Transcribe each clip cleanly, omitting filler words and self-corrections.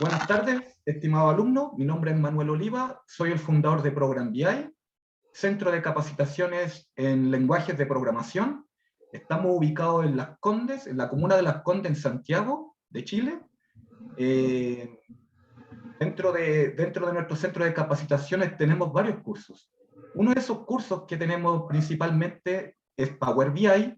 Buenas tardes, estimado alumno. Mi nombre es Manuel Oliva, soy el fundador de Program BI, centro de capacitaciones en lenguajes de programación. Estamos ubicados en Las Condes, en la comuna de Las Condes, en Santiago, de Chile. Dentro de nuestro centro de capacitaciones tenemos varios cursos. Uno de esos cursos que tenemos principalmente es Power BI,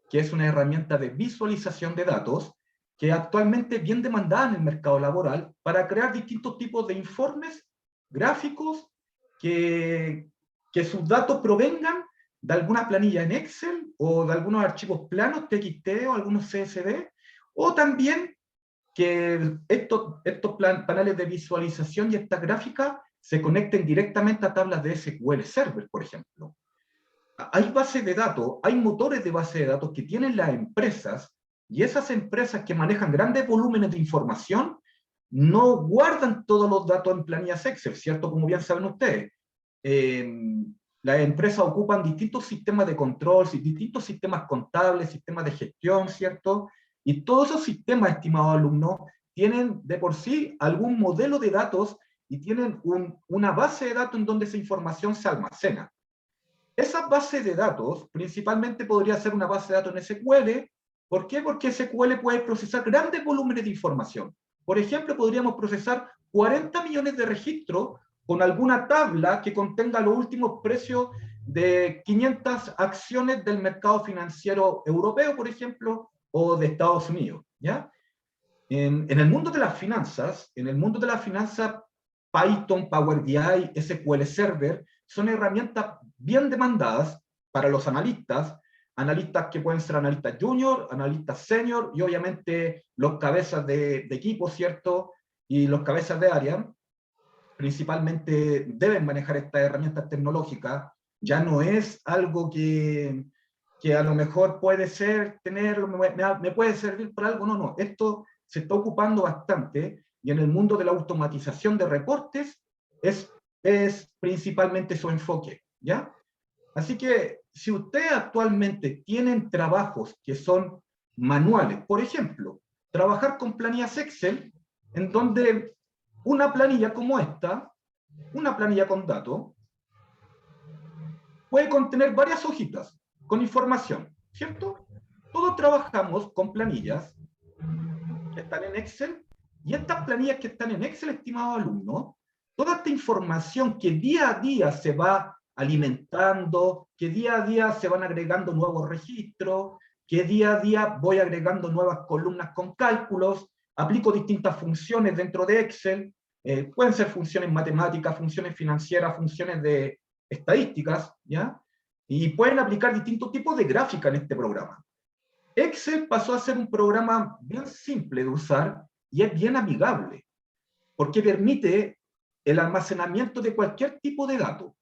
que es una herramienta de visualización de datos que actualmente es bien demandada en el mercado laboral para crear distintos tipos de informes, gráficos, que, que sus datos provengan de alguna planilla en Excel o de algunos archivos planos, TXT o algunos CSV, o también que estos paneles de visualización y estas gráficas se conecten directamente a tablas de SQL Server, por ejemplo. Hay bases de datos, hay motores de base de datos que tienen las empresas, y esas empresas que manejan grandes volúmenes de información no guardan todos los datos en planillas Excel, ¿cierto? Como bien saben ustedes. Las empresas ocupan distintos sistemas de control, distintos sistemas contables, sistemas de gestión, ¿cierto? Y todos esos sistemas, estimados alumnos, tienen de por sí algún modelo de datos y tienen una base de datos en donde esa información se almacena. Esa base de datos principalmente podría ser una base de datos en SQL. ¿Por qué? Porque SQL puede procesar grandes volúmenes de información. Por ejemplo, podríamos procesar 40 millones de registros con alguna tabla que contenga los últimos precios de 500 acciones del mercado financiero europeo, por ejemplo, o de Estados Unidos, ¿ya? En el mundo de las finanzas, Python, Power BI, SQL Server son herramientas bien demandadas para los analistas, analistas que pueden ser analistas junior, analistas senior y obviamente los cabezas de equipo, ¿cierto? Y los cabezas de área, principalmente deben manejar estas herramientas tecnológicas. Ya no es algo que a lo mejor puede ser, tenerlo, me puede servir para algo, no, esto se está ocupando bastante, y en el mundo de la automatización de reportes es principalmente su enfoque, ¿ya? Así que si ustedes actualmente tienen trabajos que son manuales, por ejemplo, trabajar con planillas Excel, en donde una planilla como esta, una planilla con datos, puede contener varias hojitas con información, ¿cierto? Todos trabajamos con planillas que están en Excel, y estas planillas que están en Excel, estimado alumno, toda esta información que día a día se va alimentando, que día a día se van agregando nuevos registros, que día a día voy agregando nuevas columnas con cálculos, aplico distintas funciones dentro de Excel, pueden ser funciones matemáticas, funciones financieras, funciones de estadísticas, ¿ya? Y pueden aplicar distintos tipos de gráfica en este programa. Excel pasó a ser un programa bien simple de usar y es bien amigable, porque permite el almacenamiento de cualquier tipo de dato.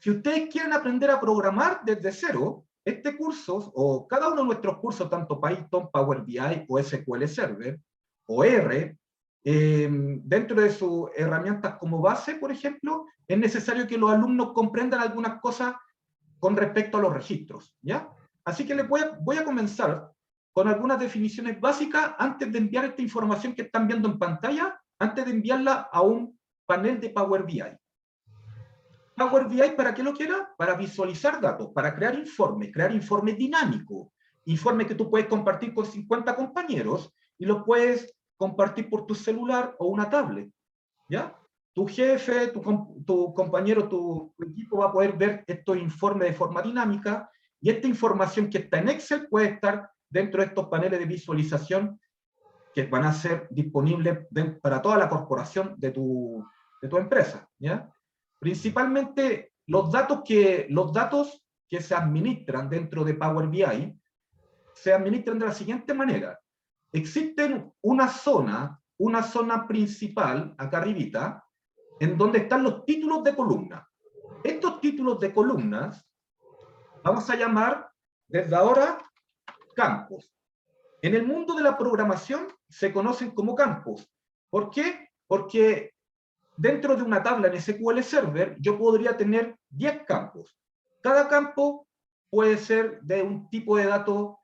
Si ustedes quieren aprender a programar desde cero, este curso, o cada uno de nuestros cursos, tanto Python, Power BI o SQL Server, o R, dentro de sus herramientas como base, por ejemplo, es necesario que los alumnos comprendan algunas cosas con respecto a los registros, ¿ya? Así que voy a comenzar con algunas definiciones básicas antes de enviar esta información que están viendo en pantalla, antes de enviarla a un panel de Power BI. Power BI, ¿para qué lo quiera? Para visualizar datos, para crear informes dinámicos, informes que tú puedes compartir con 50 compañeros y los puedes compartir por tu celular o una tablet, ¿ya? Tu jefe, tu compañero, tu equipo va a poder ver estos informes de forma dinámica, y esta información que está en Excel puede estar dentro de estos paneles de visualización que van a ser disponibles para toda la corporación de tu empresa, ¿ya? Principalmente los datos que se administran dentro de Power BI se administran de la siguiente manera. Existe una zona principal, acá arribita, en donde están los títulos de columna. Estos títulos de columnas vamos a llamar desde ahora campos. En el mundo de la programación se conocen como campos. ¿Por qué? Porque dentro de una tabla en SQL Server yo podría tener 10 campos. Cada campo puede ser de un tipo de datos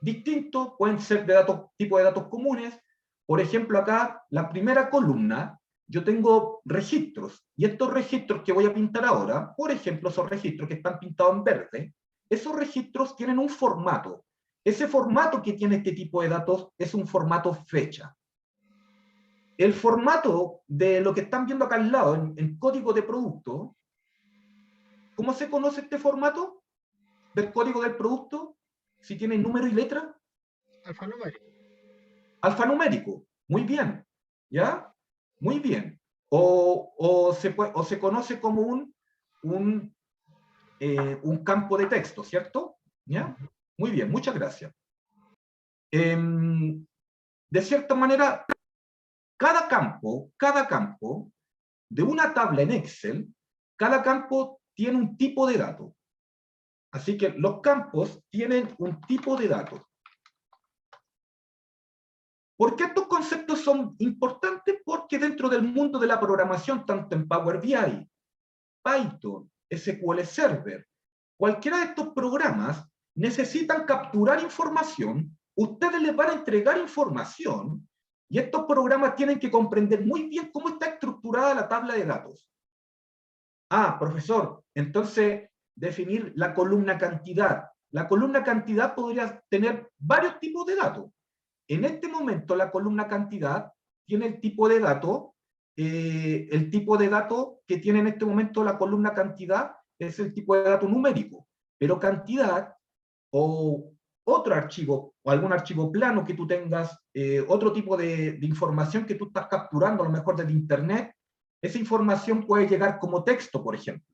distinto, pueden ser de tipo de datos comunes, Por ejemplo, acá, la primera columna, yo tengo registros, y estos registros que voy a pintar ahora, por ejemplo, esos registros que están pintados en verde, esos registros tienen un formato. Ese formato que tiene este tipo de datos es un formato fecha. El formato de lo que están viendo acá al lado, en código de producto, ¿cómo se conoce este formato del código del producto? Si tiene número y letra. Alfanumérico. Alfanumérico. Muy bien. ¿Ya? Muy bien. O se conoce como un campo de texto, ¿cierto? ¿Ya? Muy bien, muchas gracias. De cierta manera, cada campo de una tabla en Excel, cada campo tiene un tipo de dato. Así que los campos tienen un tipo de dato. ¿Por qué estos conceptos son importantes? Porque dentro del mundo de la programación, tanto en Power BI, Python, SQL Server, cualquiera de estos programas necesitan capturar información, ustedes les van a entregar información, y estos programas tienen que comprender muy bien cómo está estructurada la tabla de datos. Ah, profesor, entonces definir la columna cantidad. La columna cantidad podría tener varios tipos de datos. En este momento la columna cantidad tiene el tipo de dato que tiene en este momento la columna cantidad es el tipo de dato numérico, pero cantidad o otro archivo o algún archivo plano que tú tengas, otro tipo de información que tú estás capturando a lo mejor desde internet, esa información puede llegar como texto, por ejemplo.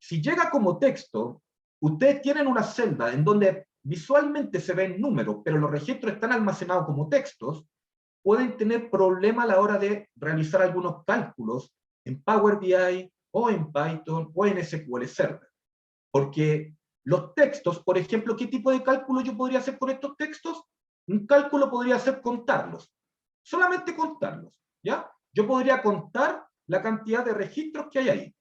Si llega como texto, ustedes tienen una celda en donde visualmente se ven números, pero los registros están almacenados como textos, pueden tener problemas a la hora de realizar algunos cálculos en Power BI o en Python o en SQL Server. Porque los textos, por ejemplo, ¿qué tipo de cálculo yo podría hacer con estos textos? Un cálculo podría ser contarlos, solamente contarlos, ¿ya? Yo podría contar la cantidad de registros que hay ahí.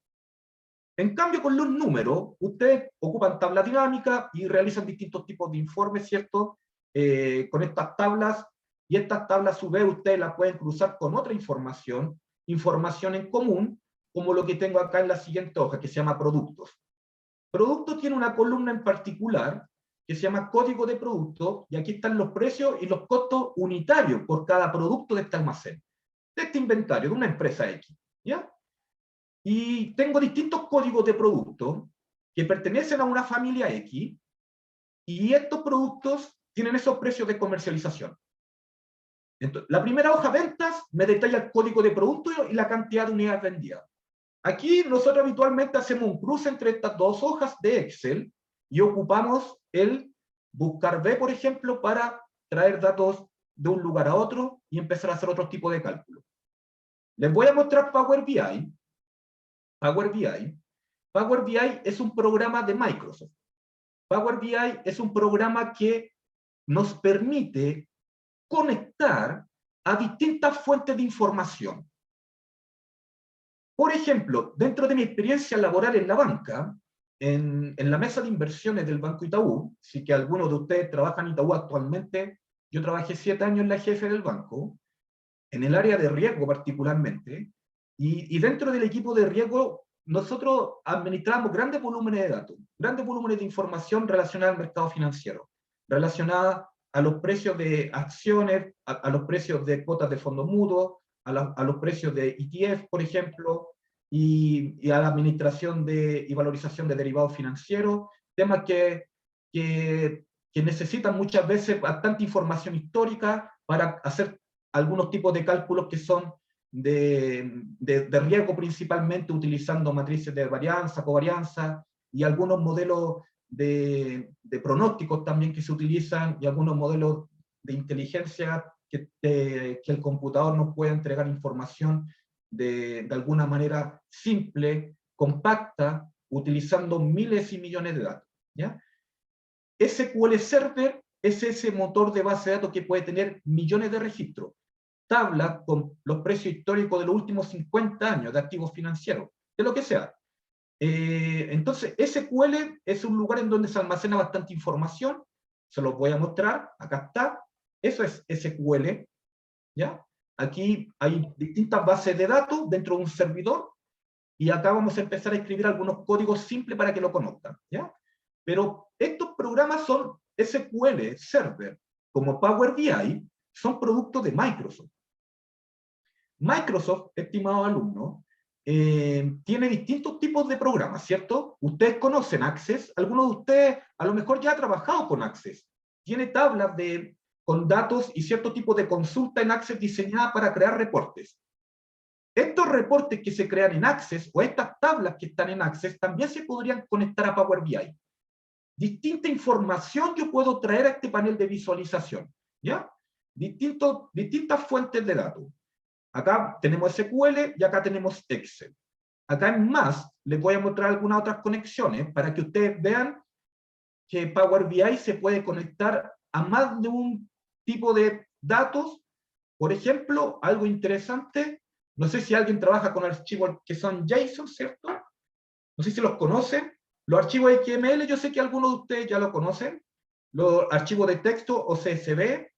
En cambio, con los números, ustedes ocupan tabla dinámica y realizan distintos tipos de informes, ¿cierto? Con estas tablas, y estas tablas a su vez ustedes las pueden cruzar con otra información, información en común, como lo que tengo acá en la siguiente hoja, que se llama productos. Producto tiene una columna en particular que se llama código de producto, y aquí están los precios y los costos unitarios por cada producto de este almacén, de este inventario, de una empresa X, ¿ya? Y tengo distintos códigos de producto que pertenecen a una familia X, y estos productos tienen esos precios de comercialización. Entonces, la primera hoja ventas me detalla el código de producto y la cantidad de unidades vendidas. Aquí nosotros habitualmente hacemos un cruce entre estas dos hojas de Excel y ocupamos el buscar B, por ejemplo, para traer datos de un lugar a otro y empezar a hacer otro tipo de cálculo. Les voy a mostrar Power BI. Power BI. Power BI es un programa de Microsoft. Power BI es un programa que nos permite conectar a distintas fuentes de información. Por ejemplo, dentro de mi experiencia laboral en la banca, en la mesa de inversiones del Banco Itaú, si que algunos de ustedes trabajan en Itaú actualmente, yo trabajé 7 años en la jefe del banco, en el área de riesgo particularmente, y dentro del equipo de riesgo nosotros administramos grandes volúmenes de datos, grandes volúmenes de información relacionada al mercado financiero, relacionada a los precios de acciones, a los precios de cuotas de fondos mutuos, a los precios de ETF, por ejemplo, y a la administración y valorización de derivados financieros, temas que necesitan muchas veces bastante información histórica para hacer algunos tipos de cálculos que son de riesgo principalmente, utilizando matrices de varianza, covarianza, y algunos modelos de pronósticos también que se utilizan, y algunos modelos de inteligencia que el computador nos puede entregar información de alguna manera simple, compacta, utilizando miles y millones de datos, ¿ya? SQL Server es ese motor de base de datos que puede tener millones de registros, tablas con los precios históricos de los últimos 50 años de activos financieros, de lo que sea. Entonces, SQL es un lugar en donde se almacena bastante información, se los voy a mostrar, acá está, eso es SQL, ¿ya? Aquí hay distintas bases de datos dentro de un servidor, y acá vamos a empezar a escribir algunos códigos simples para que lo conozcan, ¿ya? Pero estos programas son SQL Server, como Power BI, son productos de Microsoft. Microsoft, estimados alumnos, tiene distintos tipos de programas, ¿cierto? Ustedes conocen Access, algunos de ustedes a lo mejor ya han trabajado con Access. Tiene tablas con datos y cierto tipo de consulta en Access diseñada para crear reportes. Estos reportes que se crean en Access, o estas tablas que están en Access, también se podrían conectar a Power BI. Distinta información yo puedo traer a este panel de visualización, ¿ya? Distintas fuentes de datos. Acá tenemos SQL y acá tenemos Excel. Acá en más les voy a mostrar algunas otras conexiones para que ustedes vean que Power BI se puede conectar a más de un tipo de datos. Por ejemplo, algo interesante, no sé si alguien trabaja con archivos que son JSON, ¿cierto? No sé si los conocen. Los archivos XML, yo sé que algunos de ustedes ya lo conocen. Los archivos de texto o CSV,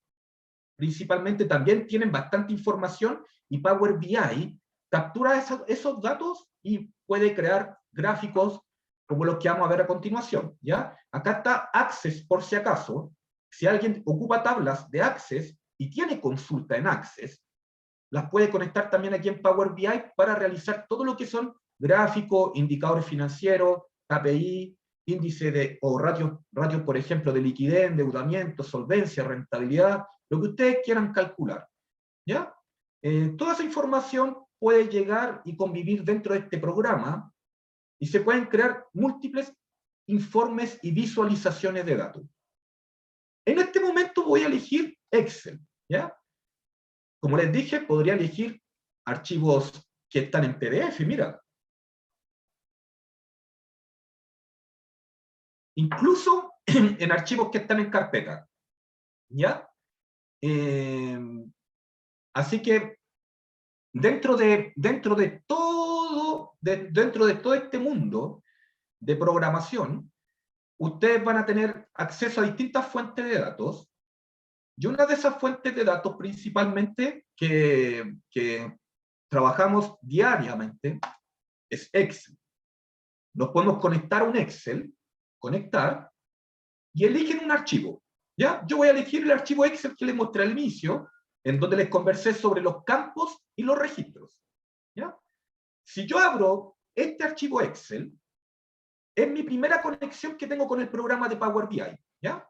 principalmente, también tienen bastante información, y Power BI captura esos datos y puede crear gráficos como los que vamos a ver a continuación, ¿ya? Acá está Access, por si acaso. Si alguien ocupa tablas de Access y tiene consulta en Access, las puede conectar también aquí en Power BI para realizar todo lo que son gráficos, indicadores financieros, KPI, índice o ratios, por ejemplo, de liquidez, endeudamiento, solvencia, rentabilidad, lo que ustedes quieran calcular, ¿ya? Toda esa información puede llegar y convivir dentro de este programa, y se pueden crear múltiples informes y visualizaciones de datos. En este momento voy a elegir Excel, ¿ya? Como les dije, podría elegir archivos que están en PDF, mira. Incluso en archivos que están en carpeta, ¿ya? Así que dentro de todo este mundo de programación, ustedes van a tener acceso a distintas fuentes de datos, y una de esas fuentes de datos principalmente que trabajamos diariamente es Excel. Nos podemos conectar a un Excel, conectar, y eligen un archivo. ¿Ya? Yo voy a elegir el archivo Excel que les mostré al inicio, en donde les conversé sobre los campos y los registros. ¿Ya? Si yo abro este archivo Excel, es mi primera conexión que tengo con el programa de Power BI. ¿Ya?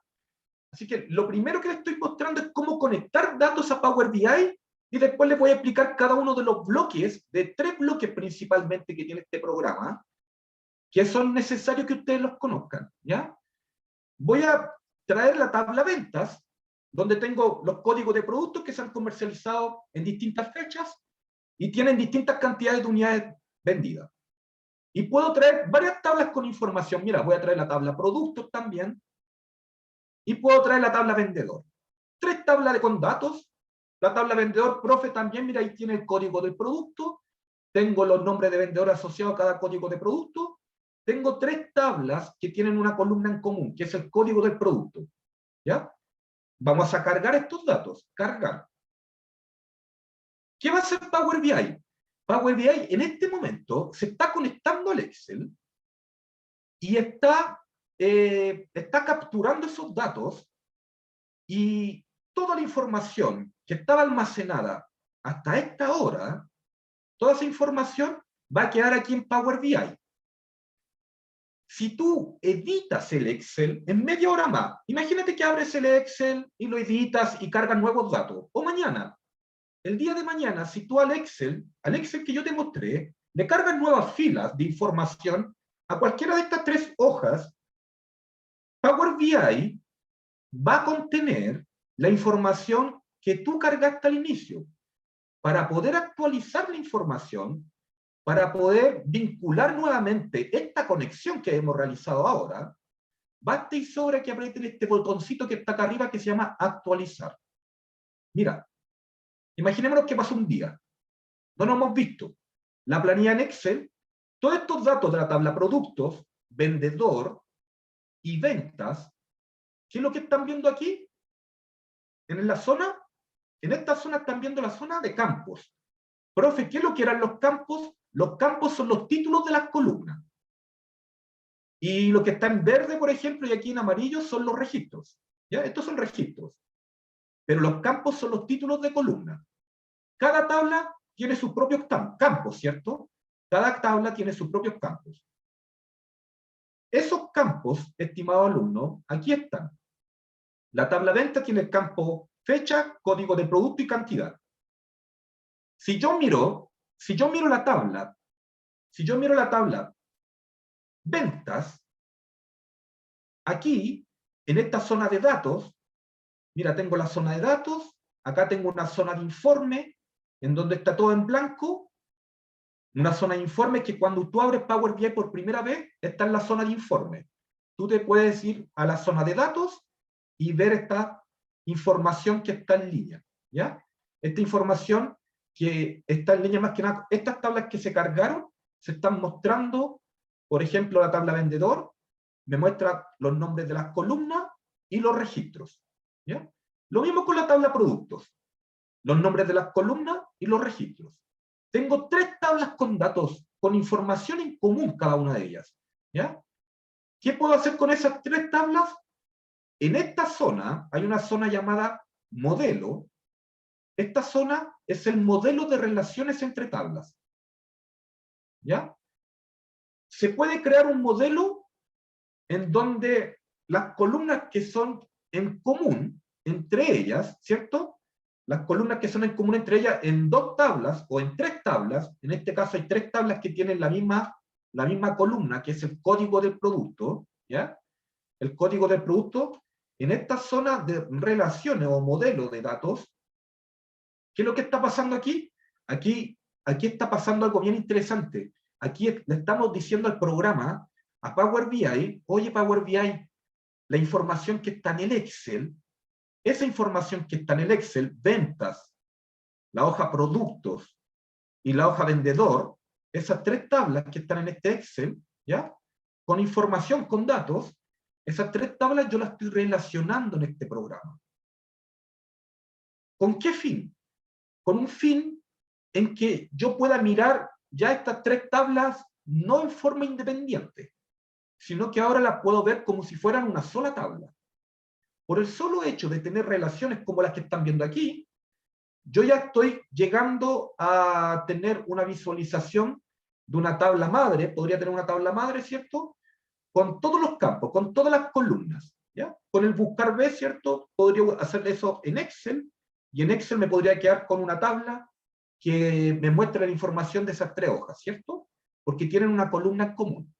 Así que lo primero que les estoy mostrando es cómo conectar datos a Power BI, y después les voy a explicar cada uno de los bloques, de 3 bloques principalmente que tiene este programa, que son necesarios que ustedes los conozcan. ¿Ya? Voy a traer la tabla ventas, donde tengo los códigos de productos que se han comercializado en distintas fechas y tienen distintas cantidades de unidades vendidas. Y puedo traer varias tablas con información. Mira, voy a traer la tabla productos también, y puedo traer la tabla vendedor. 3 tablas con datos. La tabla vendedor, profe, también, mira, ahí tiene el código del producto. Tengo los nombres de vendedor asociados a cada código de producto. Tengo 3 tablas que tienen una columna en común, que es el código del producto. ¿Ya? Vamos a cargar estos datos. Cargar. ¿Qué va a hacer Power BI? Power BI en este momento se está conectando al Excel y está capturando esos datos, y toda la información que estaba almacenada hasta esta hora, toda esa información va a quedar aquí en Power BI. Si tú editas el Excel en media hora más, imagínate que abres el Excel y lo editas y cargas nuevos datos, o mañana, el día de mañana, si tú al Excel que yo te mostré, le cargas nuevas filas de información a cualquiera de estas 3 hojas, Power BI va a contener la información que tú cargaste al inicio. Para poder actualizar la información, para poder vincular nuevamente esta conexión que hemos realizado ahora, basta y sobra que aprieten este botoncito que está acá arriba, que se llama actualizar. Mira, imaginémonos que pasó un día, no nos hemos visto. La planilla en Excel, todos estos datos de la tabla productos, vendedor y ventas, ¿qué es lo que están viendo aquí? En la zona en esta zona están viendo la zona de campos. Profe, ¿qué es lo que eran los campos? Los campos son los títulos de las columnas. Y lo que está en verde, por ejemplo, y aquí en amarillo, son los registros. ¿Ya? Estos son registros. Pero los campos son los títulos de columna. Cada tabla tiene sus propios campos, ¿cierto? Cada tabla tiene sus propios campos. Esos campos, estimado alumno, aquí están. La tabla venta tiene el campo fecha, código de producto y cantidad. Si yo miro la tabla ventas, aquí, en esta zona de datos, mira, tengo la zona de datos, acá tengo una zona de informe, en donde está todo en blanco, una zona de informe que cuando tú abres Power BI por primera vez, está en la zona de informe. Tú te puedes ir a la zona de datos y ver esta información que está en línea, ¿ya? Esta información que está en línea más que nada, estas tablas que se cargaron, se están mostrando, por ejemplo, la tabla vendedor, me muestra los nombres de las columnas y los registros, ¿ya? Lo mismo con la tabla productos, los nombres de las columnas y los registros. Tengo 3 tablas con datos, con información en común cada una de ellas, ¿ya? ¿Qué puedo hacer con esas 3 tablas? En esta zona, hay una zona llamada modelo. Esta zona es el modelo de relaciones entre tablas, ¿ya? Se puede crear un modelo en donde las columnas que son en común entre ellas, ¿cierto? Las columnas que son en común entre ellas en 2 tablas o en 3 tablas, en este caso hay 3 tablas que tienen la misma columna, que es el código del producto, ¿ya? El código del producto, en esta zona de relaciones o modelo de datos, ¿qué es lo que está pasando aquí? Aquí está pasando algo bien interesante. Aquí le estamos diciendo al programa, a Power BI, oye Power BI, la información que está en el Excel, esa información que está en el Excel, ventas, la hoja productos y la hoja vendedor, esas 3 tablas que están en este Excel, ¿ya? Con información, con datos, esas 3 tablas yo las estoy relacionando en este programa. ¿Con qué fin? Con un fin en que yo pueda mirar ya estas 3 tablas no en forma independiente, sino que ahora las puedo ver como si fueran una sola tabla. Por el solo hecho de tener relaciones como las que están viendo aquí, yo ya estoy llegando a tener una visualización de una tabla madre, podría tener una tabla madre, ¿cierto? Con todos los campos, con todas las columnas, ¿ya? Con el buscar B, ¿cierto? Podría hacer eso en Excel, y en Excel me podría quedar con una tabla que me muestre la información de esas 3 hojas, ¿cierto? Porque tienen una columna en común.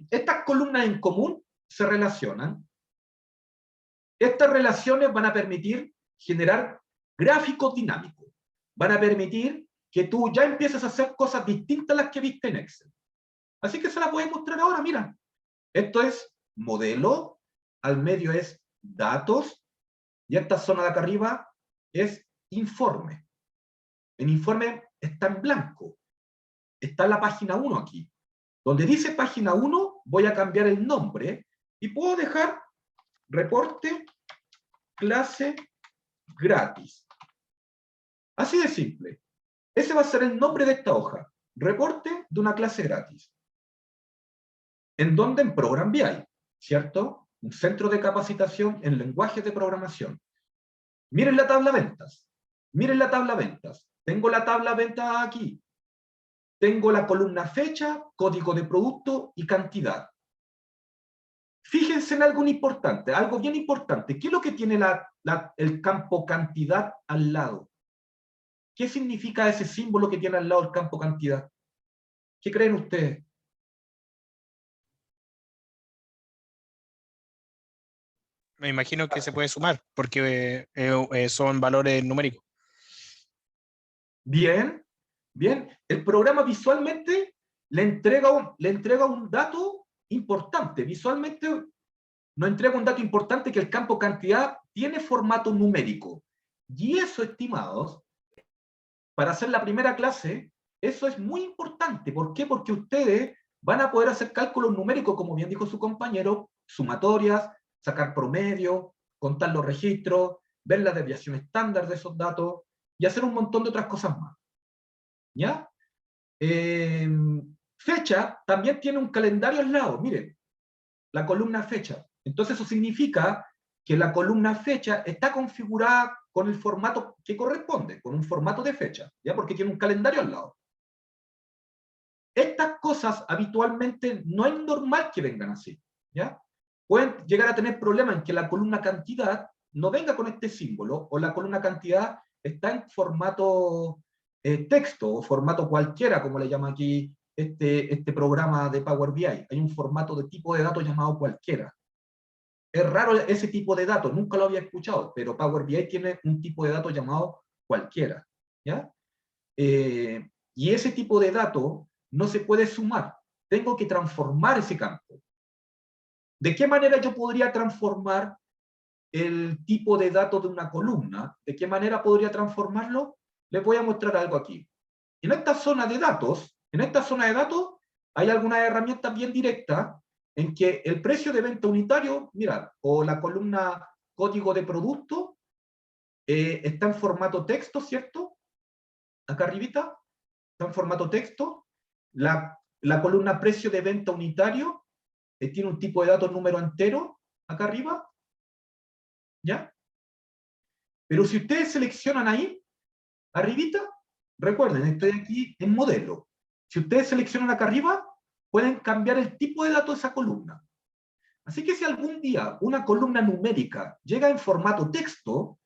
Estas columnas en común se relacionan. Estas relaciones van a permitir generar gráficos dinámicos. Van a permitir que tú ya empieces a hacer cosas distintas a las que viste en Excel. Así que se las voy a mostrar ahora, mira. Esto es modelo, al medio es datos, y esta zona de acá arriba es informe. El informe está en blanco. Está en la página 1 aquí. Donde dice página 1, voy a cambiar el nombre y puedo dejar reporte clase gratis. Así de simple. Ese va a ser el nombre de esta hoja. Reporte de una clase gratis. ¿En dónde? En Program BI, ¿cierto? Un centro de capacitación en lenguajes de programación. Miren la tabla ventas. Miren la tabla ventas. Tengo la tabla ventas aquí. Tengo la columna fecha, código de producto y cantidad. Fíjense en algo importante, algo bien importante. ¿Qué es lo que tiene el campo cantidad al lado? ¿Qué significa ese símbolo que tiene al lado el campo cantidad? ¿Qué creen ustedes? Me imagino que se puede sumar, porque son valores numéricos. Bien, bien. El programa visualmente le entrega un dato importante. Visualmente nos entrega un dato importante, que el campo cantidad tiene formato numérico. Y eso, estimados, para hacer la primera clase, eso es muy importante. ¿Por qué? Porque ustedes van a poder hacer cálculos numéricos, como bien dijo su compañero, sumatorias, sacar promedio, contar los registros, ver la desviación estándar de esos datos y hacer un montón de otras cosas más. ¿Ya? Fecha también tiene un calendario al lado, miren, la columna fecha. Entonces eso significa que la columna fecha está configurada con el formato que corresponde, con un formato de fecha, ¿ya? Porque tiene un calendario al lado. Estas cosas habitualmente no es normal que vengan así, ¿ya? Pueden llegar a tener problemas en que la columna cantidad no venga con este símbolo, o la columna cantidad está en formato texto, o formato cualquiera, como le llama aquí este programa de Power BI. Hay un formato de tipo de datos llamado cualquiera. Es raro ese tipo de datos, nunca lo había escuchado, pero Power BI tiene un tipo de datos llamado cualquiera, ¿ya? Y ese tipo de datos no se puede sumar. Tengo que transformar ese campo. ¿De qué manera yo podría transformar el tipo de datos de una columna? ¿De qué manera podría transformarlo? Les voy a mostrar algo aquí. En esta zona de datos, hay algunas herramientas bien directas en que el precio de venta unitario, mira, o la columna código de producto, está en formato texto, ¿cierto? Acá arribita, está en formato texto. La columna precio de venta unitario tiene un tipo de datos número entero, acá arriba, ¿ya? Pero si ustedes seleccionan ahí, arribita, recuerden, estoy aquí en modelo. Si ustedes seleccionan acá arriba, pueden cambiar el tipo de datos de esa columna. Así que si algún día una columna numérica llega en formato texto,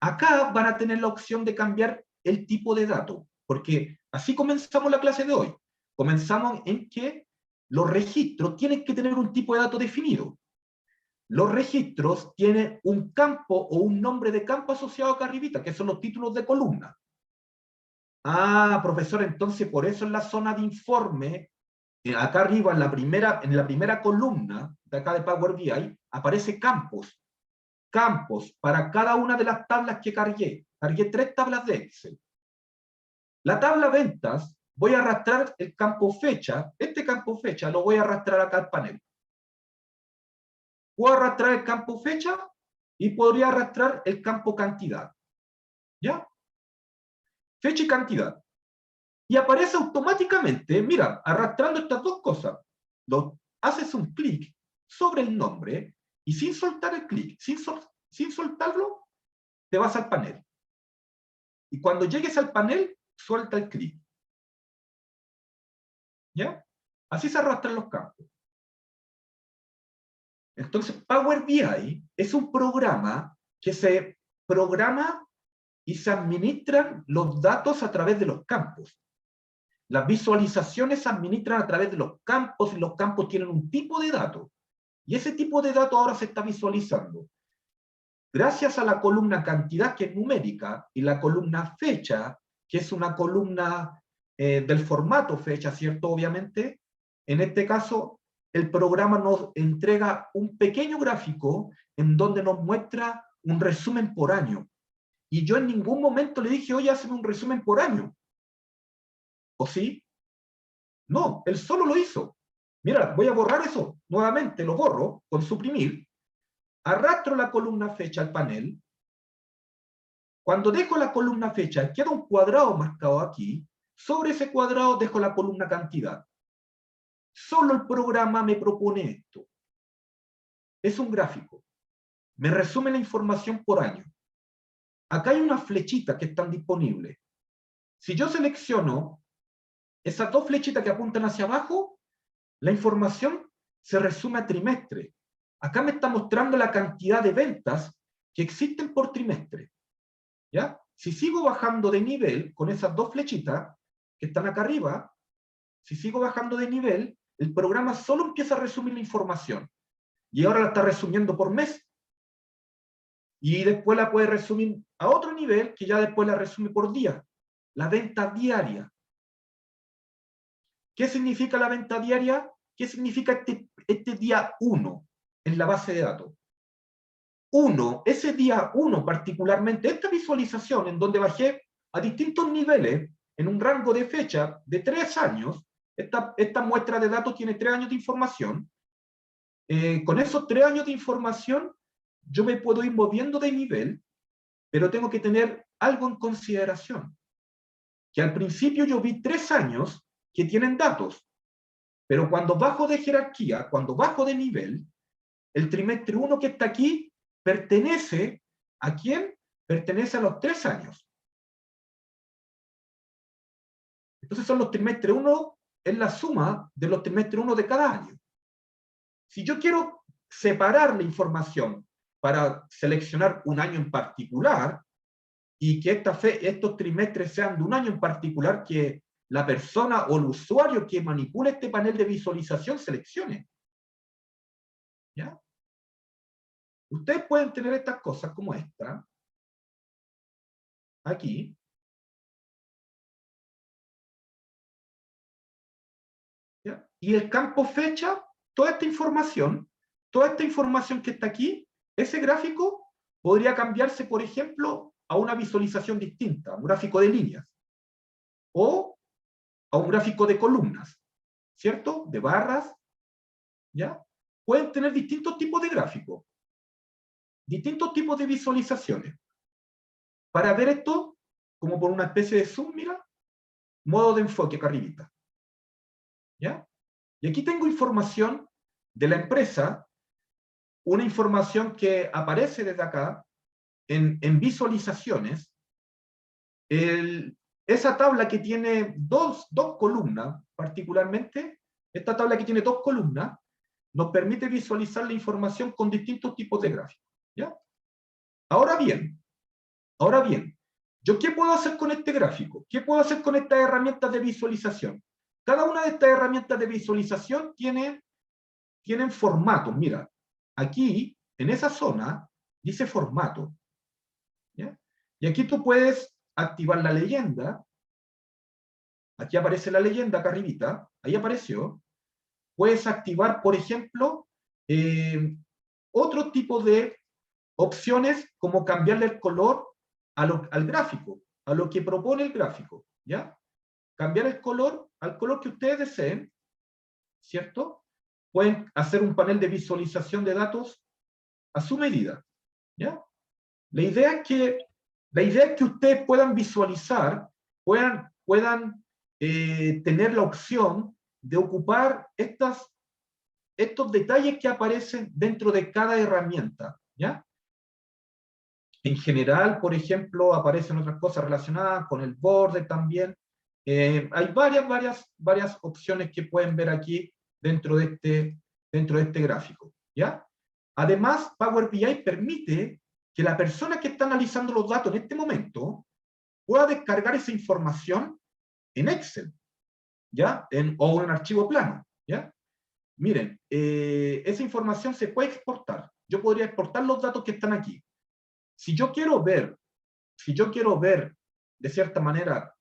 acá van a tener la opción de cambiar el tipo de dato, porque así comenzamos la clase de hoy. Comenzamos en que los registros tienen que tener un tipo de dato definido. Los registros tienen un campo o un nombre de campo asociado acá arribita, que son los títulos de columna. Ah, profesor, entonces por eso en la zona de informe, acá arriba en la primera columna de acá de Power BI, aparece campos. Campos para cada una de las tablas que cargué. Cargué 3 tablas de Excel. La tabla ventas, voy a arrastrar el campo fecha. Este campo fecha lo voy a arrastrar acá al panel. Puedo arrastrar el campo fecha y podría arrastrar el campo cantidad. ¿Ya? Fecha y cantidad. Y aparece automáticamente, mira, arrastrando estas dos cosas. Haces un clic sobre el nombre y sin soltar el clic, sin soltarlo, te vas al panel. Y cuando llegues al panel, suelta el clic. ¿Ya? Así se arrastran los campos. Entonces, Power BI es un programa que se programa y se administran los datos a través de los campos. Las visualizaciones se administran a través de los campos y los campos tienen un tipo de dato. Y ese tipo de dato ahora se está visualizando. Gracias a la columna cantidad, que es numérica, y la columna fecha, que es una columna del formato fecha, ¿cierto? Obviamente, en este caso, el programa nos entrega un pequeño gráfico en donde nos muestra un resumen por año. Y yo en ningún momento le dije, oye, hazme un resumen por año. ¿O sí? No, él solo lo hizo. Mira, voy a borrar eso nuevamente, lo borro con suprimir. Arrastro la columna fecha al panel. Cuando dejo la columna fecha, queda un cuadrado marcado aquí. Sobre ese cuadrado dejo la columna cantidad. Solo el programa me propone esto. Es un gráfico. Me resume la información por año. Acá hay unas flechitas que están disponibles. Si yo selecciono esas dos flechitas que apuntan hacia abajo, la información se resume a trimestre. Acá me está mostrando la cantidad de ventas que existen por trimestre. ¿Ya? Si sigo bajando de nivel con esas dos flechitas que están acá arriba, si sigo bajando de nivel, el programa solo empieza a resumir la información. Y ahora la está resumiendo por mes. Y después la puede resumir a otro nivel, que ya después la resume por día. La venta diaria. ¿Qué significa la venta diaria? ¿Qué significa este día 1 en la base de datos? Ese día 1 particularmente, esta visualización en donde bajé a distintos niveles en un rango de fecha de 3 años, esta muestra de datos tiene 3 años de información, con esos 3 años de información, yo me puedo ir moviendo de nivel, pero tengo que tener algo en consideración. Que al principio yo vi 3 años que tienen datos, pero cuando bajo de jerarquía, cuando bajo de nivel, el trimestre 1 que está aquí pertenece ¿a quién? Pertenece a los 3 años. Entonces son los trimestres 1, es la suma de los trimestres 1 de cada año. Si yo quiero separar la información para seleccionar un año en particular, y que estos trimestres sean de un año en particular que la persona o el usuario que manipula este panel de visualización seleccione. ¿Ya? Ustedes pueden tener estas cosas como esta, aquí. ¿Ya? Y el campo fecha, toda esta información que está aquí, ese gráfico podría cambiarse, por ejemplo, a una visualización distinta, un gráfico de líneas, o a un gráfico de columnas, ¿cierto? De barras, ¿ya? Pueden tener distintos tipos de gráficos, distintos tipos de visualizaciones. Para ver esto, como por una especie de zoom, mira, modo de enfoque acá arribita. ¿Ya? Y aquí tengo información de la empresa, una información que aparece desde acá en visualizaciones. Esa tabla que tiene dos columnas, particularmente, esta tabla que tiene 2 columnas, nos permite visualizar la información con distintos tipos de gráficos. ¿Ya? Ahora bien, ¿yo qué puedo hacer con este gráfico? ¿Qué puedo hacer con estas herramientas de visualización? Cada una de estas herramientas de visualización tienen formatos. Mira, aquí, en esa zona, dice formato. ¿Ya? Y aquí tú puedes activar la leyenda. Aquí aparece la leyenda acá arribita. Ahí apareció. Puedes activar, por ejemplo, otro tipo de opciones como cambiarle el color al gráfico, a lo que propone el gráfico, ¿ya? Cambiar el color al color que ustedes deseen, ¿cierto? Pueden hacer un panel de visualización de datos a su medida, ¿ya? La idea es que ustedes puedan visualizar, puedan tener la opción de ocupar estos detalles que aparecen dentro de cada herramienta, ¿ya? En general, por ejemplo, aparecen otras cosas relacionadas con el borde también. Hay varias opciones que pueden ver aquí dentro de este gráfico, ¿ya? Además, Power BI permite que la persona que está analizando los datos en este momento pueda descargar esa información en Excel, ¿ya? O en archivo plano, ¿ya? Miren, esa información se puede exportar. Yo podría exportar los datos que están aquí. Si yo quiero ver, de cierta manera,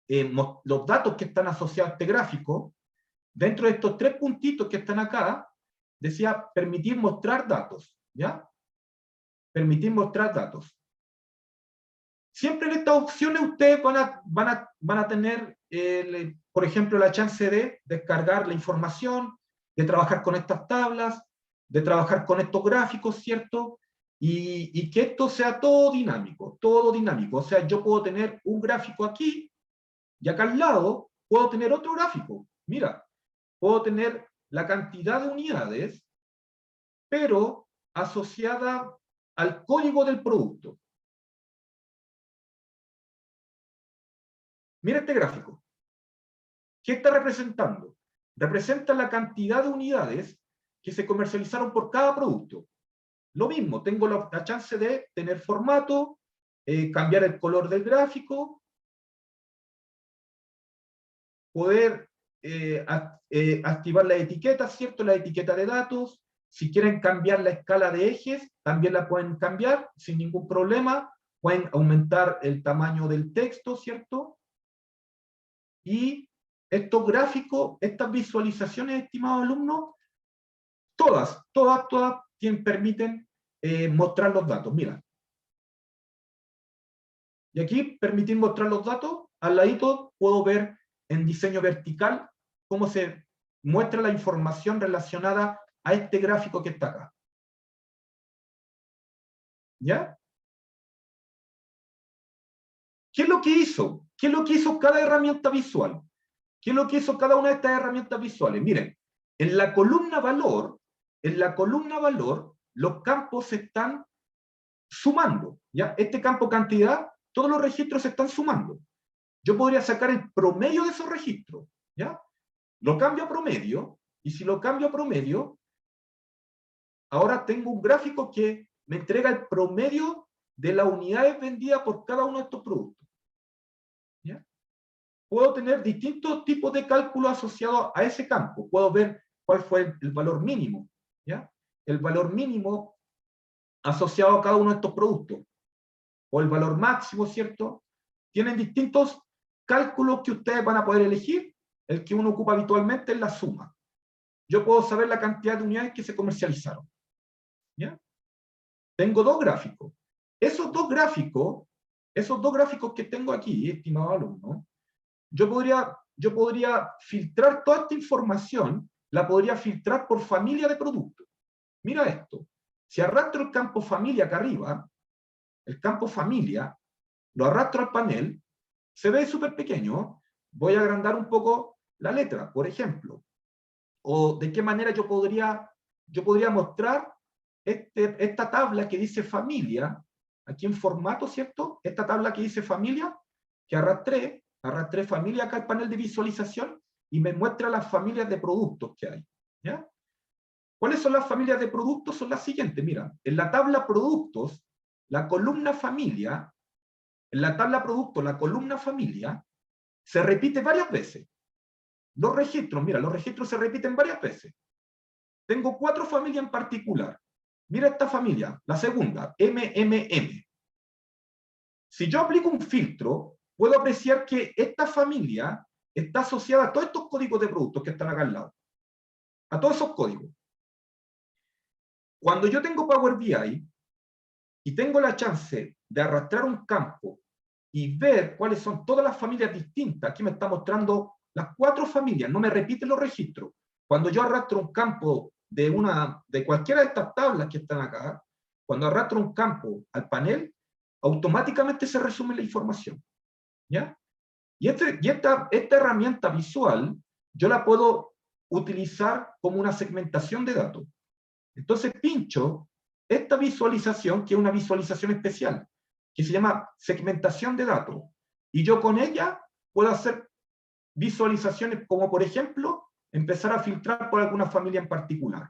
los datos que están asociados a este gráfico, dentro de estos 3 puntitos que están acá, decía permitir mostrar datos, ¿ya? Permitir mostrar datos. Siempre en estas opciones ustedes van a tener, por ejemplo, la chance de descargar la información, de trabajar con estas tablas, de trabajar con estos gráficos, ¿cierto? Y que esto sea todo dinámico, todo dinámico. O sea, yo puedo tener un gráfico aquí, y acá al lado puedo tener otro gráfico. Mira, puedo tener la cantidad de unidades, pero asociada al código del producto. Mira este gráfico. ¿Qué está representando? Representa la cantidad de unidades que se comercializaron por cada producto. Lo mismo, tengo la chance de tener formato, cambiar el color del gráfico, poder activar las etiquetas, ¿cierto? La etiqueta de datos. Si quieren cambiar la escala de ejes, también la pueden cambiar sin ningún problema. Pueden aumentar el tamaño del texto, ¿cierto? Y estos gráficos, estas visualizaciones, estimados alumnos, todas permiten mostrar los datos. Mira. Y aquí, permitir mostrar los datos, al ladito puedo ver en diseño vertical cómo se muestra la información relacionada a este gráfico que está acá. ¿Ya? ¿Qué es lo que hizo? ¿Qué es lo que hizo cada herramienta visual? ¿Qué es lo que hizo cada una de estas herramientas visuales? Miren, en la columna valor, los campos se están sumando, ¿ya? Este campo cantidad, todos los registros se están sumando. Yo podría sacar el promedio de esos registros, ¿ya? Lo cambio a promedio, y si lo cambio a promedio, ahora tengo un gráfico que me entrega el promedio de las unidades vendidas por cada uno de estos productos. ¿Ya? Puedo tener distintos tipos de cálculos asociados a ese campo. Puedo ver cuál fue el valor mínimo, ¿ya? El valor mínimo asociado a cada uno de estos productos. O el valor máximo, ¿cierto? Tienen distintos cálculos que ustedes van a poder elegir. El que uno ocupa habitualmente es la suma. Yo puedo saber la cantidad de unidades que se comercializaron. ¿Ya? Tengo dos gráficos. Esos dos gráficos que tengo aquí, estimado alumno, yo podría filtrar toda esta información, la podría filtrar por familia de productos. Mira esto. Si arrastro el campo familia acá arriba, el campo familia, lo arrastro al panel, se ve súper pequeño. Voy a agrandar un poco la letra, por ejemplo. O de qué manera yo podría mostrar esta tabla que dice familia, aquí en formato, ¿cierto? Esta tabla que dice familia, que arrastré familia acá al panel de visualización y me muestra las familias de productos que hay. ¿Ya? ¿Cuáles son las familias de productos? Son las siguientes, mira, en la tabla productos, la columna familia, en la tabla productos, la columna familia, se repite varias veces. Los registros, mira, los registros se repiten varias veces. Tengo 4 familias en particular. Mira esta familia, la segunda, MMM. Si yo aplico un filtro, puedo apreciar que esta familia está asociada a todos estos códigos de productos que están acá al lado. A todos esos códigos. Cuando yo tengo Power BI y tengo la chance de arrastrar un campo y ver cuáles son todas las familias distintas, aquí me está mostrando las 4 familias, no me repiten los registros. Cuando yo arrastro un campo de cualquiera de estas tablas que están acá, cuando arrastro un campo al panel, automáticamente se resume la información. ¿Ya? Y esta herramienta visual, yo la puedo utilizar como una segmentación de datos. Entonces pincho esta visualización, que es una visualización especial, que se llama segmentación de datos. Y yo con ella puedo hacer visualizaciones como, por ejemplo, empezar a filtrar por alguna familia en particular.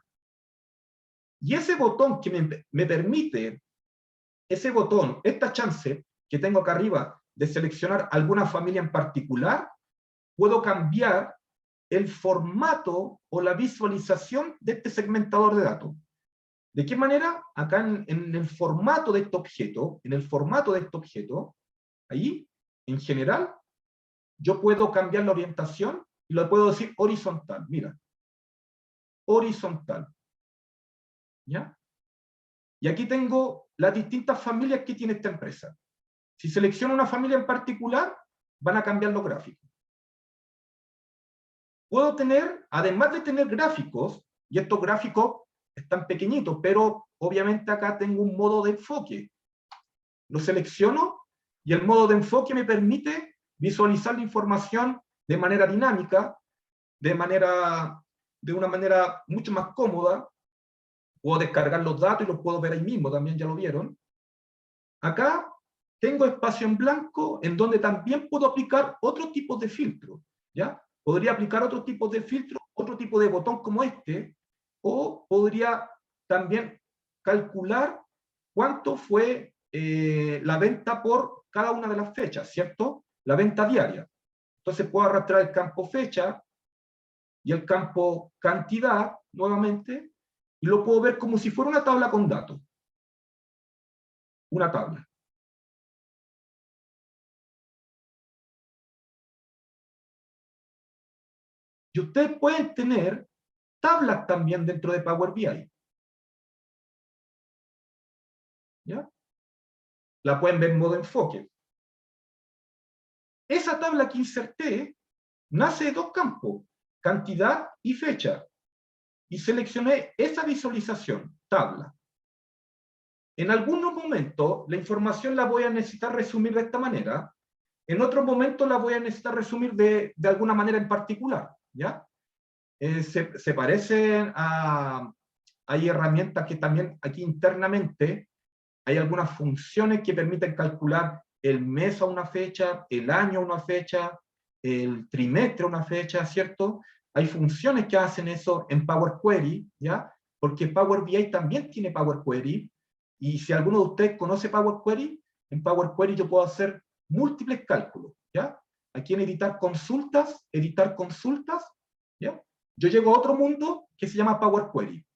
Y ese botón que me permite, esta chance que tengo acá arriba de seleccionar alguna familia en particular, puedo cambiar el formato o la visualización de este segmentador de datos. ¿De qué manera? Acá en el formato de este objeto, ahí, en general, yo puedo cambiar la orientación y lo puedo decir horizontal. Mira, horizontal. ¿Ya? Y aquí tengo las distintas familias que tiene esta empresa. Si selecciono una familia en particular, van a cambiar los gráficos. Puedo tener, además de tener gráficos, y estos gráficos están pequeñitos, pero obviamente acá tengo un modo de enfoque. Lo selecciono y el modo de enfoque me permite visualizar la información de manera dinámica, de una manera mucho más cómoda. Puedo descargar los datos y los puedo ver ahí mismo, también ya lo vieron. Acá tengo espacio en blanco en donde también puedo aplicar otro tipo de filtro. ¿Ya? Podría aplicar otro tipo de filtro, otro tipo de botón como este, o podría también calcular cuánto fue la venta por cada una de las fechas, ¿cierto? La venta diaria. Entonces puedo arrastrar el campo fecha y el campo cantidad nuevamente, y lo puedo ver como si fuera una tabla con datos. Una tabla. Y ustedes pueden tener tablas también dentro de Power BI. ¿Ya? La pueden ver en modo enfoque. Esa tabla que inserté nace de 2 campos, cantidad y fecha. y seleccioné esa visualización, tabla. En algunos momentos la información la voy a necesitar resumir de esta manera, en otros momentos la voy a necesitar resumir de alguna manera en particular, ¿ya? Se parecen a... Hay herramientas que también aquí internamente hay algunas funciones que permiten calcular el mes a una fecha, el año a una fecha, el trimestre a una fecha, ¿cierto? Hay funciones que hacen eso en Power Query, ¿ya? Porque Power BI también tiene Power Query, y si alguno de ustedes conoce Power Query, en Power Query yo puedo hacer múltiples cálculos, ¿ya? Aquí en editar consultas, ¿ya? Yo llego a otro mundo que se llama Power Query.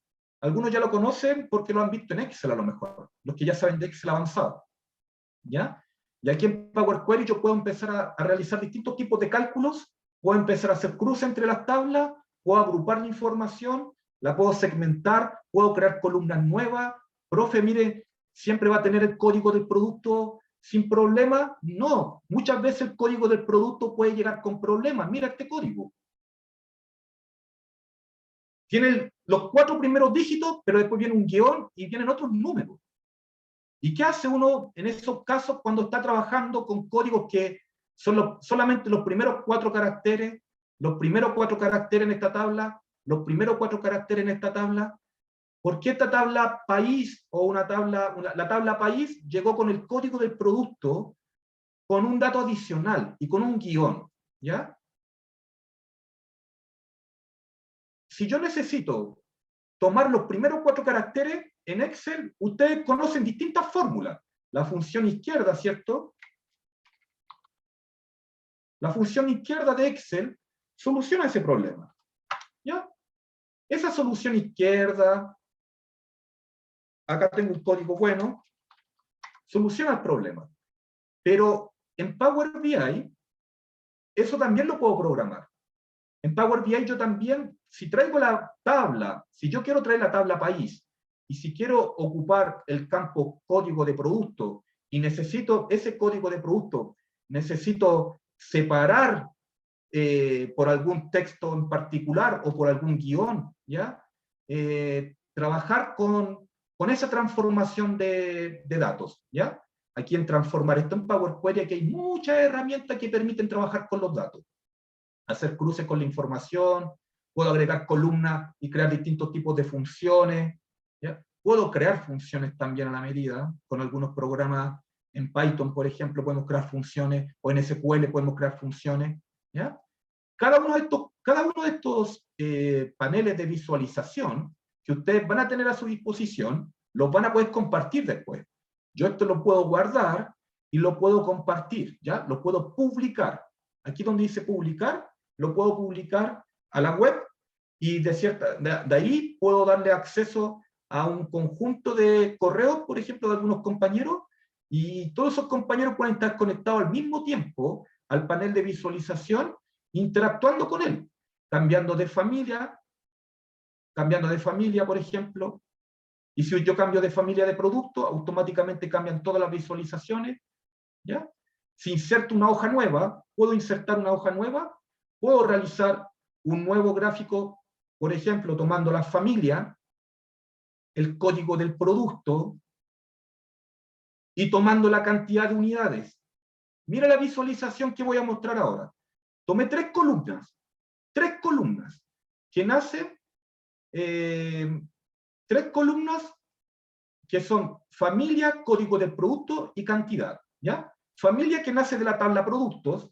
Algunos ya lo conocen porque lo han visto en Excel a lo mejor, los que ya saben de Excel avanzado, ¿ya? Y aquí en Power Query yo puedo empezar a realizar distintos tipos de cálculos, puedo empezar a hacer cruce entre las tablas, puedo agrupar la información, la puedo segmentar, puedo crear columnas nuevas. Profe, mire, ¿siempre va a tener el código del producto sin problema? No, muchas veces el código del producto puede llegar con problemas. Mira este código. Tiene los 4 primeros dígitos, pero después viene un guión y vienen otros números. ¿Y qué hace uno en esos casos cuando está trabajando con códigos que son solamente los primeros 4 caracteres, los primeros 4 caracteres en esta tabla, los primeros 4 caracteres en esta tabla? ¿Por qué esta tabla país o la tabla país llegó con el código del producto con un dato adicional y con un guión? ¿Ya? Si yo necesito tomar los primeros 4 caracteres, en Excel ustedes conocen distintas fórmulas. La función izquierda, ¿cierto? La función izquierda de Excel soluciona ese problema, ¿ya? Esa solución izquierda, acá tengo un código bueno, soluciona el problema. Pero en Power BI, eso también lo puedo programar. En Power BI yo también, si traigo la tabla, si yo quiero traer la tabla país, y si quiero ocupar el campo código de producto, y necesito ese código de producto, necesito separar por algún texto en particular o por algún guión, ¿ya? Trabajar con esa transformación de datos, ¿ya? Aquí en transformar esto en Power Query, aquí hay muchas herramientas que permiten trabajar con los datos. Hacer cruces con la información, puedo agregar columnas y crear distintos tipos de funciones, ¿ya? Puedo crear funciones también a la medida, con algunos programas en Python, por ejemplo, podemos crear funciones, o en SQL podemos crear funciones, ¿ya? Cada uno de estos paneles de visualización que ustedes van a tener a su disposición, los van a poder compartir después. Yo esto lo puedo guardar y lo puedo compartir, ¿ya? Lo puedo publicar. Aquí donde dice publicar, lo puedo publicar a la web y de ahí puedo darle acceso a un conjunto de correos, por ejemplo, de algunos compañeros, y todos esos compañeros pueden estar conectados al mismo tiempo al panel de visualización, interactuando con él, cambiando de familia, por ejemplo, y si yo cambio de familia de producto, automáticamente cambian todas las visualizaciones, ¿ya? Si inserto una hoja nueva, puedo insertar una hoja nueva, puedo realizar un nuevo gráfico, por ejemplo, tomando la familia, el código del producto, y tomando la cantidad de unidades. Mira la visualización que voy a mostrar ahora. Tomé tres columnas, que nacen, tres columnas que son familia, código del producto y cantidad, ¿ya? Familia que nace de la tabla productos,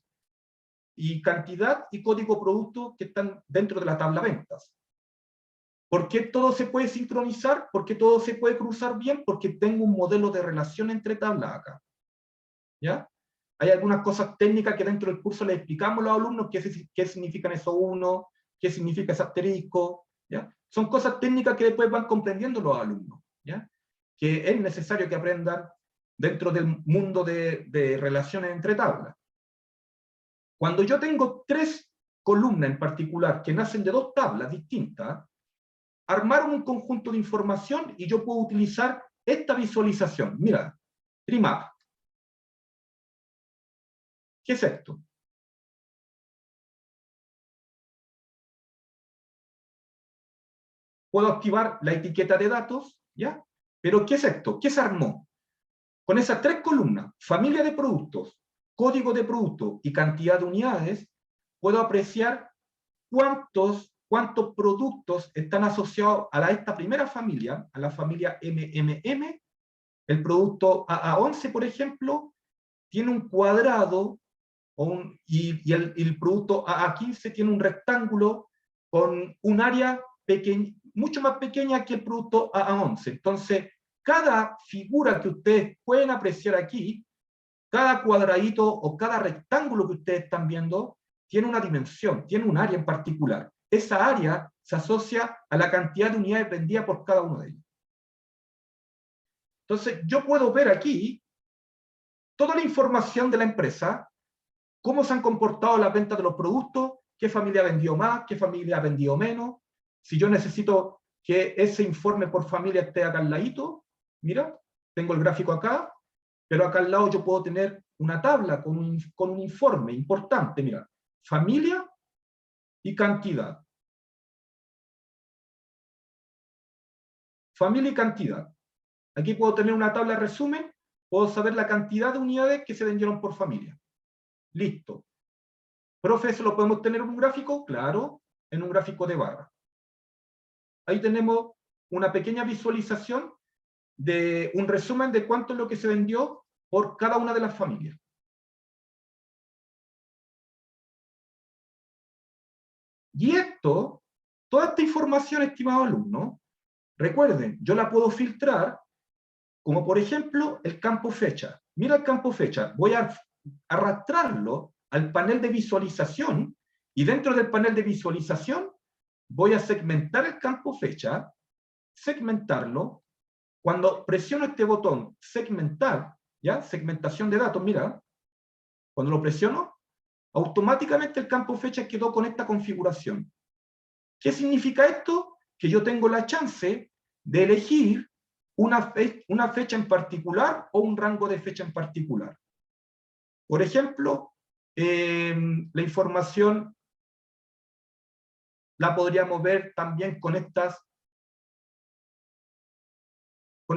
y cantidad y código producto que están dentro de la tabla ventas. ¿Por qué todo se puede sincronizar? ¿Por qué todo se puede cruzar bien? Porque tengo un modelo de relación entre tablas acá, ¿ya? Hay algunas cosas técnicas que dentro del curso les explicamos a los alumnos qué significan esos uno, qué significa ese asterisco, ¿ya? Son cosas técnicas que después van comprendiendo los alumnos, ¿ya? Que es necesario que aprendan dentro del mundo de relaciones entre tablas. Cuando yo tengo tres columnas en particular que nacen de dos tablas distintas, armaron un conjunto de información y yo puedo utilizar esta visualización. Mira, Trimap. ¿Qué es esto? puedo activar la etiqueta de datos, ¿ya? Pero ¿qué es esto? ¿Qué se armó? Con esas 3 columnas, familia de productos, código de producto y cantidad de unidades, puedo apreciar cuántos productos están asociados a esta primera familia, a la familia MMM. El producto AA11, por ejemplo, tiene un cuadrado y el producto AA15 tiene un rectángulo con un área mucho más pequeña que el producto AA11. Entonces, cada figura que ustedes pueden apreciar aquí, cada cuadradito o cada rectángulo que ustedes están viendo, tiene una dimensión, tiene un área en particular. Esa área se asocia a la cantidad de unidades vendidas por cada uno de ellos. Entonces, yo puedo ver aquí toda la información de la empresa, cómo se han comportado las ventas de los productos, qué familia vendió más, qué familia vendió menos. Si yo necesito que ese informe por familia esté acá al ladito, mira, tengo el gráfico acá, pero acá al lado yo puedo tener una tabla con un informe importante, mira, familia y cantidad. Familia y cantidad. Aquí puedo tener una tabla de resumen, puedo saber la cantidad de unidades que se vendieron por familia. Listo. Profe, ¿eso lo podemos tener en un gráfico? Claro, en un gráfico de barra. Ahí tenemos una pequeña visualización de un resumen de cuánto es lo que se vendió por cada una de las familias. Y toda esta información, estimado alumno, recuerden, yo la puedo filtrar, como por ejemplo el campo fecha. Mira el campo fecha, voy a arrastrarlo al panel de visualización, y dentro del panel de visualización voy a segmentar el campo fecha, segmentarlo. Cuando presiono este botón, segmentar, ¿ya? Segmentación de datos, mira, cuando lo presiono, automáticamente el campo fecha quedó con esta configuración. ¿Qué significa esto? Que yo tengo la chance de elegir una fecha en particular o un rango de fecha en particular. Por ejemplo, la información la podríamos ver también con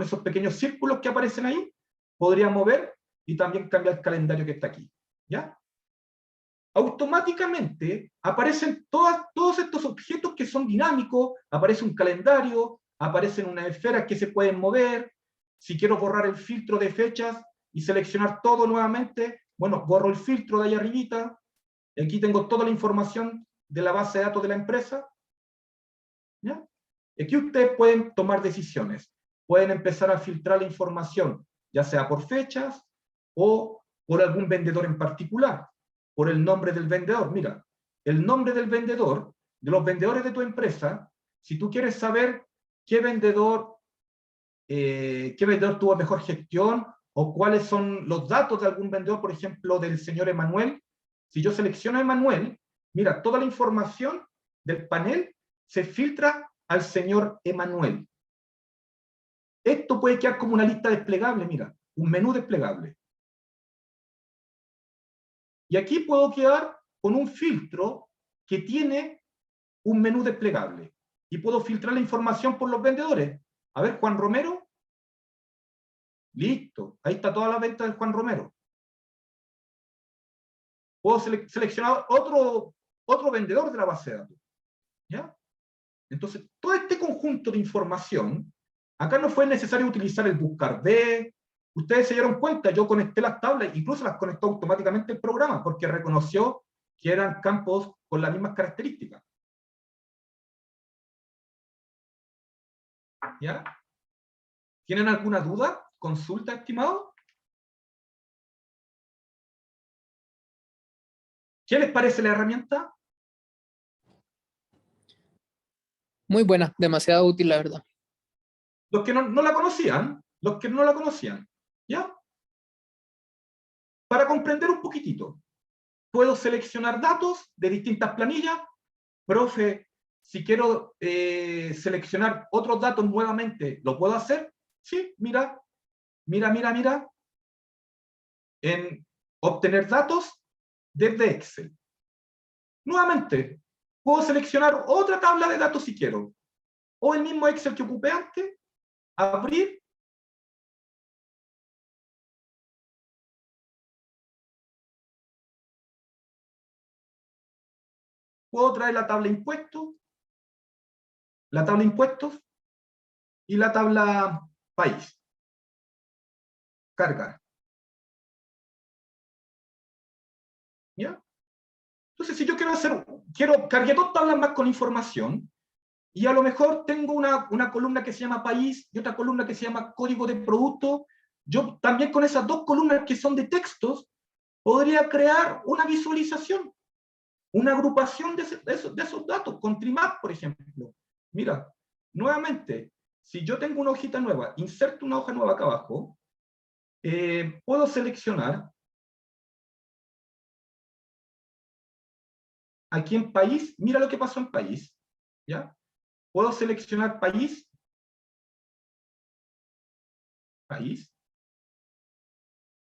esos pequeños círculos que aparecen ahí, podríamos ver y también cambiar el calendario que está aquí, ¿ya? Automáticamente aparecen todos estos objetos que son dinámicos, aparece un calendario, aparecen unas esferas que se pueden mover. Si quiero borrar el filtro de fechas y seleccionar todo nuevamente, bueno, borro el filtro de ahí arribita, y aquí tengo toda la información de la base de datos de la empresa, ¿ya? Aquí ustedes pueden tomar decisiones, pueden empezar a filtrar la información, ya sea por fechas o por algún vendedor en particular, por el nombre del vendedor. Mira, el nombre del vendedor, de los vendedores de tu empresa, si tú quieres saber qué vendedor tuvo mejor gestión o cuáles son los datos de algún vendedor, por ejemplo, del señor Emanuel, si yo selecciono a Emanuel, mira, toda la información del panel se filtra al señor Emanuel. Esto puede quedar como una lista desplegable, mira, un menú desplegable. Y aquí puedo quedar con un filtro que tiene un menú desplegable. Y puedo filtrar la información por los vendedores. A ver, Juan Romero. Listo. Ahí está toda la venta de Juan Romero. Puedo seleccionar otro vendedor de la base de datos. ¿Ya? Entonces, todo este conjunto de información, acá no fue necesario utilizar el buscar B. Ustedes se dieron cuenta, yo conecté las tablas, incluso las conectó automáticamente el programa, porque reconoció que eran campos con las mismas características. ¿Ya? ¿Tienen alguna duda? ¿Consulta, estimado? ¿Qué les parece la herramienta? Muy buena, demasiado útil, la verdad. Los que no la conocían, ¿ya? Para comprender un poquitito, puedo seleccionar datos de distintas planillas. Profe, si quiero seleccionar otros datos nuevamente, ¿lo puedo hacer? Sí, mira. En obtener datos desde Excel. Nuevamente, puedo seleccionar otra tabla de datos si quiero. o el mismo Excel que ocupé antes, abrir, puedo traer la tabla impuestos, y la tabla país. Cargar. ¿Ya? Entonces, si yo cargué dos tablas más con información, y a lo mejor tengo una columna que se llama país y otra columna que se llama código de producto, yo también con esas dos columnas que son de textos, podría crear una visualización, una agrupación de esos datos, con Trimap, por ejemplo. Mira, nuevamente, si yo tengo una hojita nueva, inserto una hoja nueva acá abajo, puedo seleccionar aquí en país, mira lo que pasó en país, ¿ya? Puedo seleccionar país,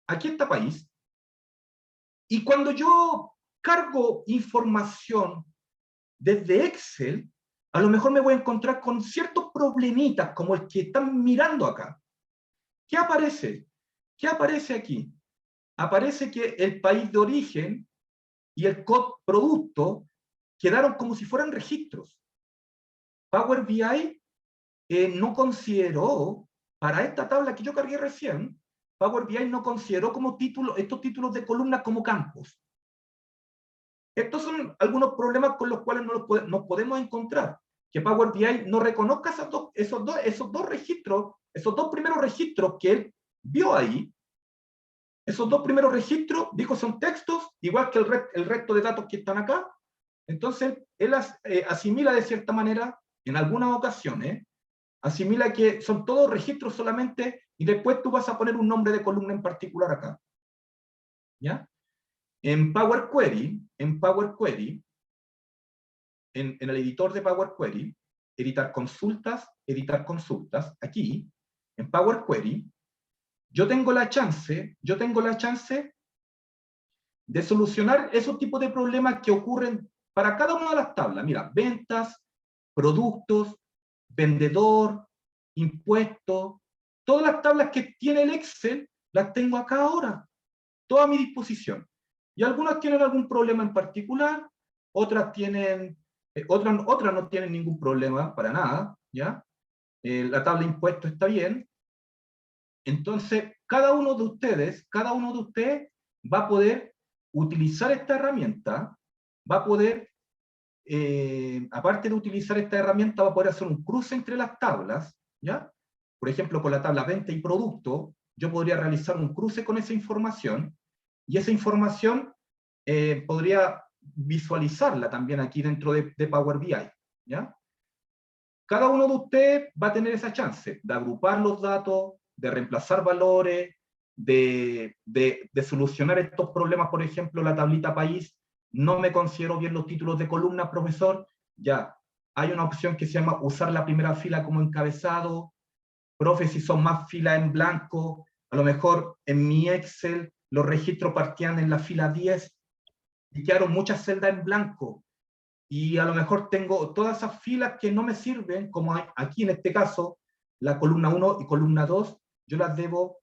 aquí está país, y cuando yo cargo información desde Excel, a lo mejor me voy a encontrar con ciertos problemitas, como el que están mirando acá. ¿Qué aparece? ¿Qué aparece aquí? Aparece que el país de origen y el producto quedaron como si fueran registros. Power BI no consideró, para esta tabla que yo cargué recién, Power BI no consideró como estos títulos de columna como campos. Estos son algunos problemas con los cuales nos podemos encontrar. Que Power BI no reconozca esos dos registros, esos dos primeros registros que él vio ahí. Esos dos primeros registros, dijo, son textos, igual que el resto de datos que están acá. Entonces, él asimila de cierta manera, en algunas ocasiones, asimila que son todos registros solamente, y después tú vas a poner un nombre de columna en particular acá. ¿Ya? En Power Query, en el editor de Power Query, editar consultas, aquí, en Power Query, yo tengo la chance de solucionar esos tipos de problemas que ocurren para cada una de las tablas. Mira, ventas, productos, vendedor, impuestos, todas las tablas que tiene el Excel, las tengo acá ahora, toda a mi disposición. Y algunas tienen algún problema en particular, otras no tienen ningún problema para nada, ¿ya? La tabla de impuestos está bien. Entonces, cada uno de ustedes va a poder utilizar esta herramienta, va a poder, aparte de utilizar esta herramienta, va a poder hacer un cruce entre las tablas, ¿ya? Por ejemplo, con la tabla venta y producto, yo podría realizar un cruce con esa información, y esa información podría visualizarla también aquí dentro de Power BI, ¿ya? Cada uno de ustedes va a tener esa chance de agrupar los datos, de reemplazar valores, de solucionar estos problemas. Por ejemplo, la tablita país, no me considero bien los títulos de columna, profesor, ya, hay una opción que se llama usar la primera fila como encabezado. Profe, si son más filas en blanco, a lo mejor en mi Excel los registros partían en la fila 10 y quedaron muchas celdas en blanco, y a lo mejor tengo todas esas filas que no me sirven, como aquí en este caso, la columna 1 y columna 2, yo las debo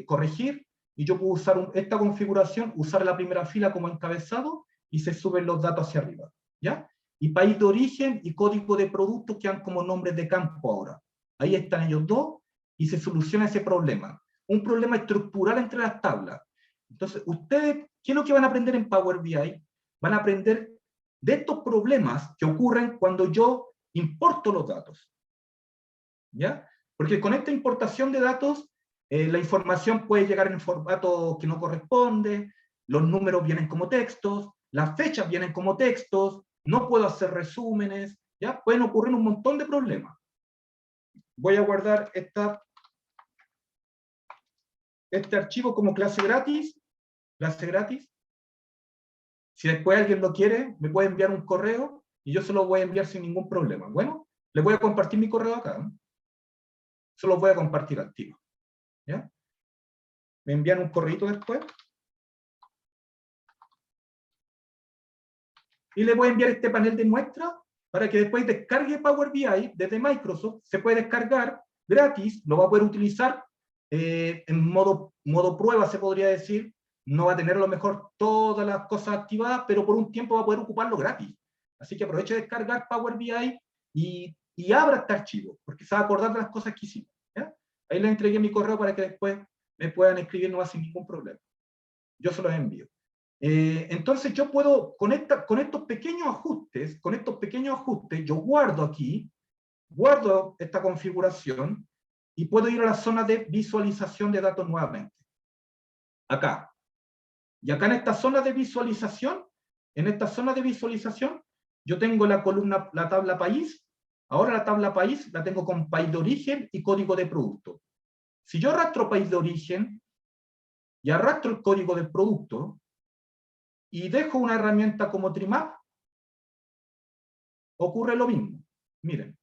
corregir, y yo puedo usar esta configuración, usar la primera fila como encabezado, y se suben los datos hacia arriba, ¿ya? Y país de origen y código de producto quedan como nombres de campo ahora. Ahí están ellos dos, y se soluciona ese problema. Un problema estructural entre las tablas. Entonces, ustedes, ¿qué es lo que van a aprender en Power BI? Van a aprender de estos problemas que ocurren cuando yo importo los datos, ¿ya? Porque con esta importación de datos, la información puede llegar en formato que no corresponde, los números vienen como textos, las fechas vienen como textos, no puedo hacer resúmenes, ¿ya? Pueden ocurrir un montón de problemas. Voy a guardar este archivo como clase gratis. Si después alguien lo quiere, me puede enviar un correo y yo se lo voy a enviar sin ningún problema. Bueno, le voy a compartir mi correo acá, ¿no? Se lo voy a compartir al tiro, ¿ya? Me envían un correo después y le voy a enviar este panel de muestra para que después descargue Power BI desde Microsoft, se puede descargar gratis, lo va a poder utilizar en modo prueba, se podría decir. No va a tener a lo mejor todas las cosas activadas, pero por un tiempo va a poder ocuparlo gratis. Así que aproveche de descargar Power BI y abra este archivo, porque se va a acordar de las cosas que hicimos. ¿Ya? Ahí les entregué mi correo para que después me puedan escribir no sin ningún problema. Yo se los envío. Entonces yo puedo, con estos pequeños ajustes, yo guardo aquí, guardo esta configuración y puedo ir a la zona de visualización de datos nuevamente. Acá. Y acá en esta zona de visualización, yo tengo la columna, la tabla país. Ahora la tabla país la tengo con país de origen y código de producto. Si yo arrastro país de origen y arrastro el código del producto y dejo una herramienta como Trimap, ocurre lo mismo. Miren.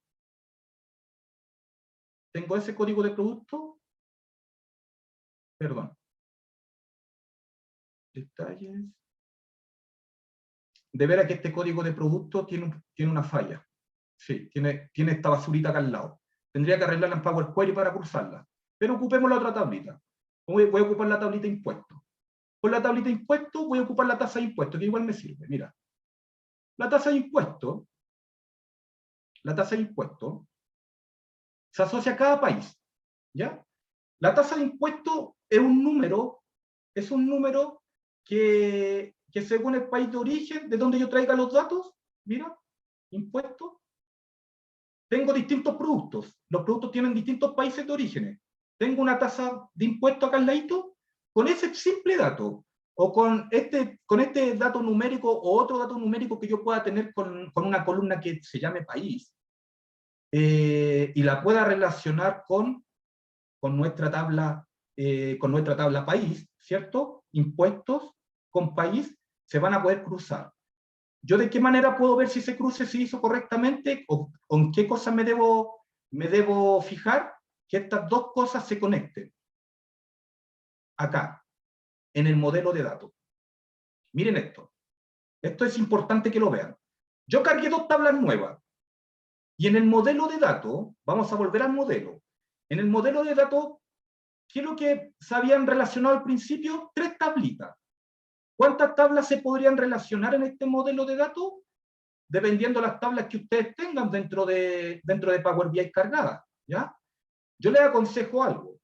Tengo ese código de producto. Perdón. Detalles. De veras que este código de producto tiene una falla. Sí, tiene esta basurita acá al lado. Tendría que arreglarla en Power Query para cruzarla. Pero ocupemos la otra tablita. Voy a ocupar la tablita impuestos. Con la tablita impuestos voy a ocupar la tasa de impuestos, que igual me sirve. Mira. La tasa de impuestos se asocia a cada país. ¿Ya? La tasa de impuestos es un número que según el país de origen, de donde yo traiga los datos, mira, impuestos, tengo distintos productos. Los productos tienen distintos países de origen. Tengo una tasa de impuesto acá al ladito, con ese simple dato, o con este dato numérico, o otro dato numérico que yo pueda tener con una columna que se llame país, y la pueda relacionar con nuestra tabla país, ¿cierto? Impuestos con país se van a poder cruzar. ¿Yo de qué manera puedo ver si ese cruce se hizo correctamente o en qué cosas me debo fijar? Que estas dos cosas se conecten. Acá, en el modelo de datos. Miren esto. Esto es importante que lo vean. Yo cargué dos tablas nuevas. Y en el modelo de datos, vamos a volver al modelo. En el modelo de datos, ¿qué es lo que se habían relacionado al principio? 3 tablitas. ¿Cuántas tablas se podrían relacionar en este modelo de datos? Dependiendo de las tablas que ustedes tengan dentro de Power BI cargadas, ¿ya? Yo les aconsejo algo.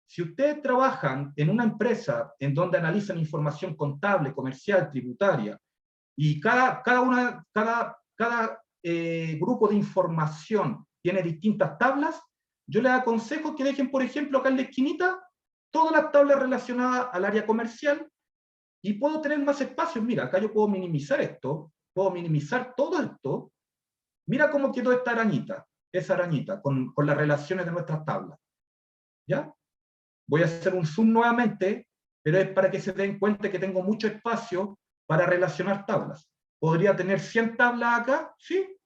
Si ustedes trabajan en una empresa en donde analizan información contable, comercial, tributaria, y cada grupo de información tiene distintas tablas, yo les aconsejo que dejen, por ejemplo, acá en la esquinita, todas las tablas relacionadas al área comercial, y puedo tener más espacios. Mira, acá yo puedo minimizar esto, puedo minimizar todo esto. Mira cómo quedó esta arañita, esa arañita, con las relaciones de nuestras tablas. ¿Ya? Voy a hacer un zoom nuevamente, pero es para que se den cuenta que tengo mucho espacio para relacionar tablas. Podría tener 100 tablas acá, ¿sí?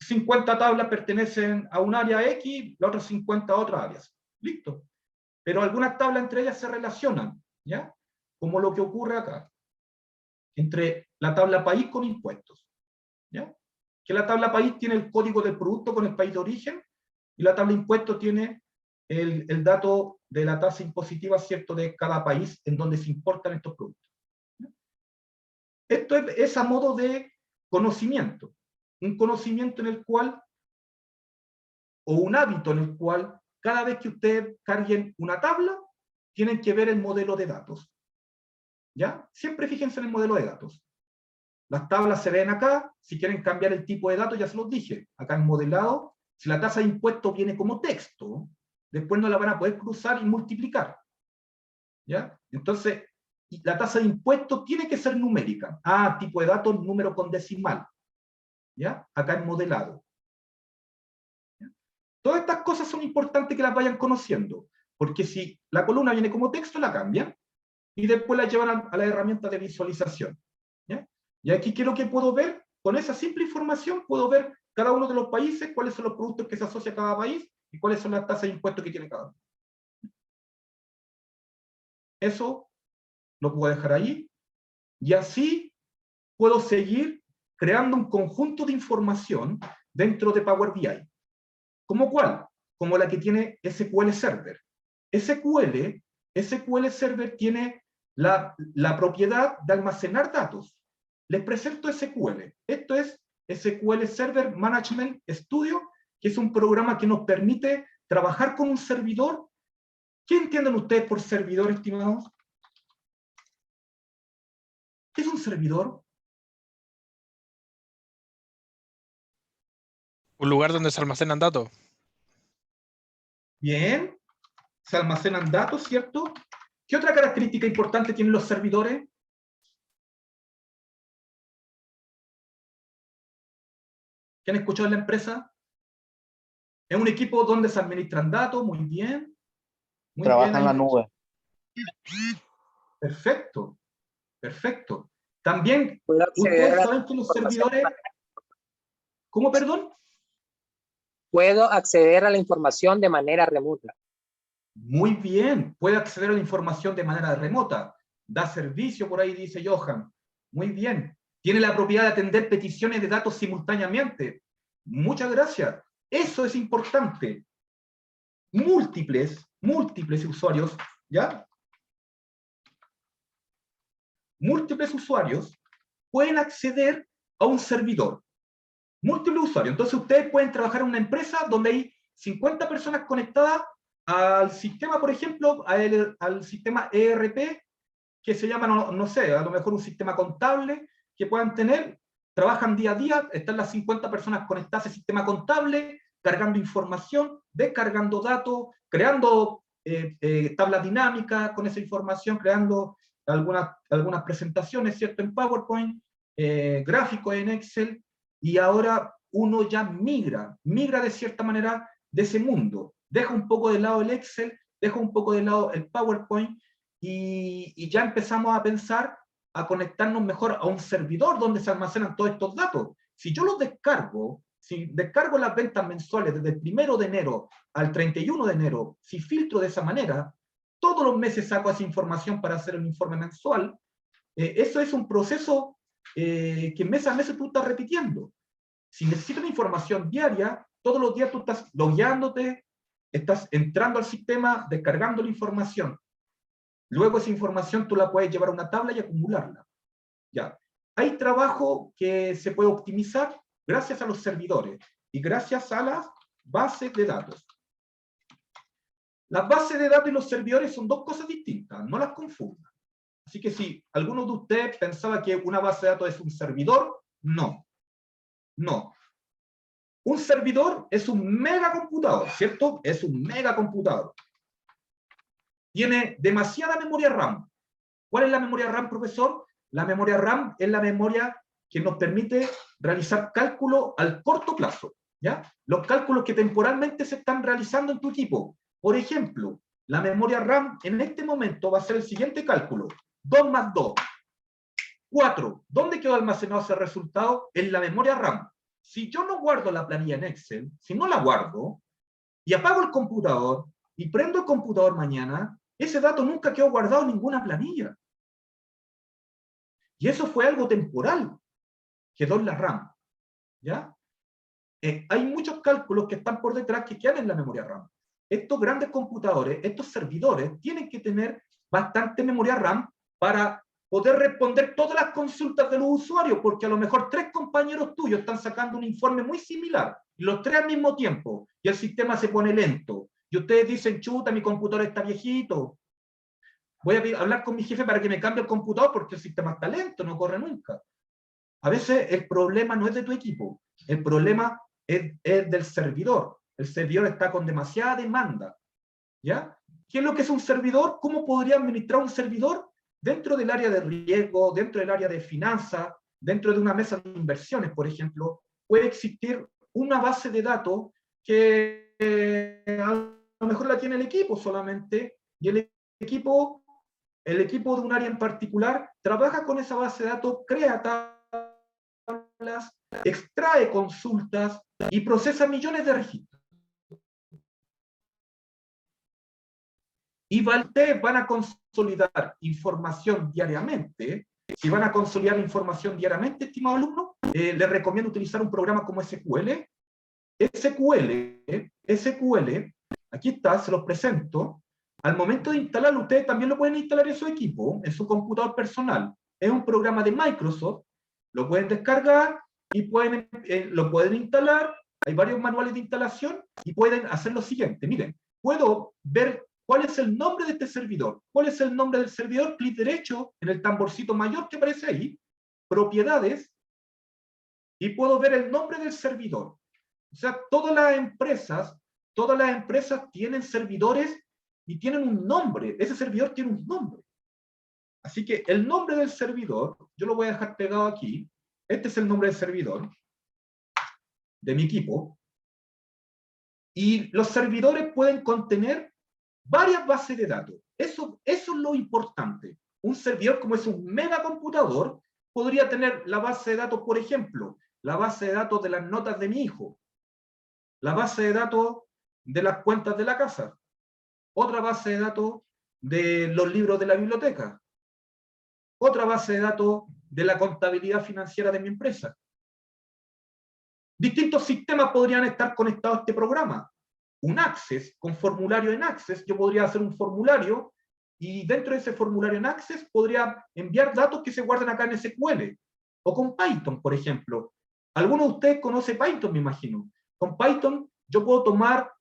50 tablas pertenecen a un área X, las otras 50 a otras áreas. Listo. Pero algunas tablas entre ellas se relacionan, ¿ya? Como lo que ocurre acá, entre la tabla país con impuestos. ¿Ya? Que la tabla país tiene el código del producto con el país de origen, y la tabla impuestos tiene el dato de la tasa impositiva, ¿cierto?, de cada país en donde se importan estos productos. ¿Ya? Esto es a modo de conocimiento, un conocimiento en el cual, o un hábito en el cual, cada vez que ustedes carguen una tabla, tienen que ver el modelo de datos. ¿Ya? Siempre fíjense en el modelo de datos. Las tablas se ven acá. Si quieren cambiar el tipo de datos, ya se los dije. Acá en modelado, si la tasa de impuesto viene como texto, después no la van a poder cruzar y multiplicar. ¿Ya? Entonces, la tasa de impuesto tiene que ser numérica. Tipo de datos, número con decimal. ¿Ya? Acá en modelado. ¿Ya? Todas estas cosas son importantes que las vayan conociendo, porque si la columna viene como texto, la cambian y después la llevan a la herramienta de visualización. ¿Ya? Y aquí, ¿qué es lo que puedo ver? Con esa simple información puedo ver cada uno de los países, cuáles son los productos que se asocian a cada país y cuáles son las tasas de impuestos que tiene cada uno. Eso lo puedo dejar ahí, y así puedo seguir creando un conjunto de información dentro de Power BI. ¿Cómo cuál? Como la que tiene SQL Server. SQL Server tiene la propiedad de almacenar datos. Les presento SQL. Esto es SQL Server Management Studio, que es un programa que nos permite trabajar con un servidor. ¿Qué entienden ustedes por servidor, estimados? ¿Qué es un servidor? Un lugar donde se almacenan datos. Bien, se almacenan datos, ¿cierto? ¿Qué otra característica importante tienen los servidores? ¿Quién ha escuchado en la empresa? Es un equipo donde se administran datos, muy bien. Muy Trabaja bien, en la nube. Perfecto, perfecto. También, Puedo acceder ustedes a saben la que los información servidores... ¿Cómo, perdón? Puedo acceder a la información de manera remota. Muy bien, puede acceder a la información de manera remota. Da servicio, por ahí dice Johan. Muy bien. Tiene la propiedad de atender peticiones de datos simultáneamente. Muchas gracias. Eso es importante. Múltiples usuarios, ¿ya? Múltiples usuarios pueden acceder a un servidor. Múltiples usuarios. Entonces ustedes pueden trabajar en una empresa donde hay 50 personas conectadas al sistema, por ejemplo, al sistema ERP, que se llama, no sé, a lo mejor un sistema contable que puedan tener, trabajan día a día, están las 50 personas conectadas al sistema contable, cargando información, descargando datos, creando tablas dinámicas con esa información, creando algunas presentaciones, ¿cierto?, en PowerPoint, gráficos en Excel, y ahora uno ya migra de cierta manera de ese mundo. Deja un poco de lado el Excel, deja un poco de lado el PowerPoint, y ya empezamos a pensar a conectarnos mejor a un servidor donde se almacenan todos estos datos. Si yo los descargo, si descargo las ventas mensuales desde el 1 de enero al 31 de enero, si filtro de esa manera, todos los meses saco esa información para hacer un informe mensual, eso es un proceso que mes a mes tú estás repitiendo. Si necesitas información diaria, todos los días tú estás logueándote, estás entrando al sistema, descargando la información. Luego esa información tú la puedes llevar a una tabla y acumularla. Ya. Hay trabajo que se puede optimizar gracias a los servidores y gracias a las bases de datos. Las bases de datos y los servidores son dos cosas distintas, no las confundan. Así que si alguno de ustedes pensaba que una base de datos es un servidor, no. No. Un servidor es un megacomputador, ¿cierto? Es un megacomputador. Tiene demasiada memoria RAM. ¿Cuál es la memoria RAM, profesor? La memoria RAM es la memoria que nos permite realizar cálculos al corto plazo, ¿ya? Los cálculos que temporalmente se están realizando en tu equipo. Por ejemplo, la memoria RAM en este momento va a ser el siguiente cálculo. 2 más 2. 4. ¿Dónde quedó almacenado ese resultado? En la memoria RAM. Si yo no guardo la planilla en Excel, si no la guardo, y apago el computador, y prendo el computador mañana, ese dato nunca quedó guardado en ninguna planilla. Y eso fue algo temporal. Quedó en la RAM. ¿Ya? Hay muchos cálculos que están por detrás que quedan en la memoria RAM. Estos grandes computadores, estos servidores, tienen que tener bastante memoria RAM para poder responder todas las consultas de los usuarios, porque a lo mejor 3 compañeros tuyos están sacando un informe muy similar, y los 3 al mismo tiempo, y el sistema se pone lento. Y ustedes dicen, chuta, mi computador está viejito. Voy a hablar con mi jefe para que me cambie el computador porque el sistema está lento, no corre nunca. A veces el problema no es de tu equipo, el problema es del servidor. El servidor está con demasiada demanda. ¿Ya? ¿Qué es lo que es un servidor? ¿Cómo podría administrar un servidor? Dentro del área de riesgo, dentro del área de finanzas, dentro de una mesa de inversiones, por ejemplo, puede existir una base de datos que a lo mejor la tiene el equipo solamente, y el equipo de un área en particular trabaja con esa base de datos, crea tablas, extrae consultas y procesa millones de registros. Y ustedes van a consolidar información diariamente si van a consolidar la información diariamente, estimados alumnos, les recomiendo utilizar un programa como SQL. SQL, aquí está, se los presento. Al momento de instalarlo, ustedes también lo pueden instalar en su equipo, en su computador personal. Es un programa de Microsoft, lo pueden descargar y lo pueden instalar. Hay varios manuales de instalación y pueden hacer lo siguiente. Miren, puedo ver cuál es el nombre de este servidor. ¿Cuál es el nombre del servidor? Clic derecho en el tamborcito mayor que aparece ahí, propiedades, y puedo ver el nombre del servidor. O sea, todas las empresas tienen servidores y tienen un nombre. Ese servidor tiene un nombre. Así que el nombre del servidor, yo lo voy a dejar pegado aquí. Este es el nombre del servidor de mi equipo. Y los servidores pueden contener varias bases de datos. Eso es lo importante. Un servidor, como es un megacomputador, podría tener la base de datos, por ejemplo, la base de datos de las notas de mi hijo, la base de datos de las cuentas de la casa, otra base de datos de los libros de la biblioteca, otra base de datos de la contabilidad financiera de mi empresa. Distintos sistemas podrían estar conectados a este programa. Un Access, con formulario en Access, yo podría hacer un formulario y dentro de ese formulario en Access podría enviar datos que se guardan acá en SQL. O con Python, por ejemplo. Algunos de ustedes conocen Python, me imagino. Con Python yo puedo tomar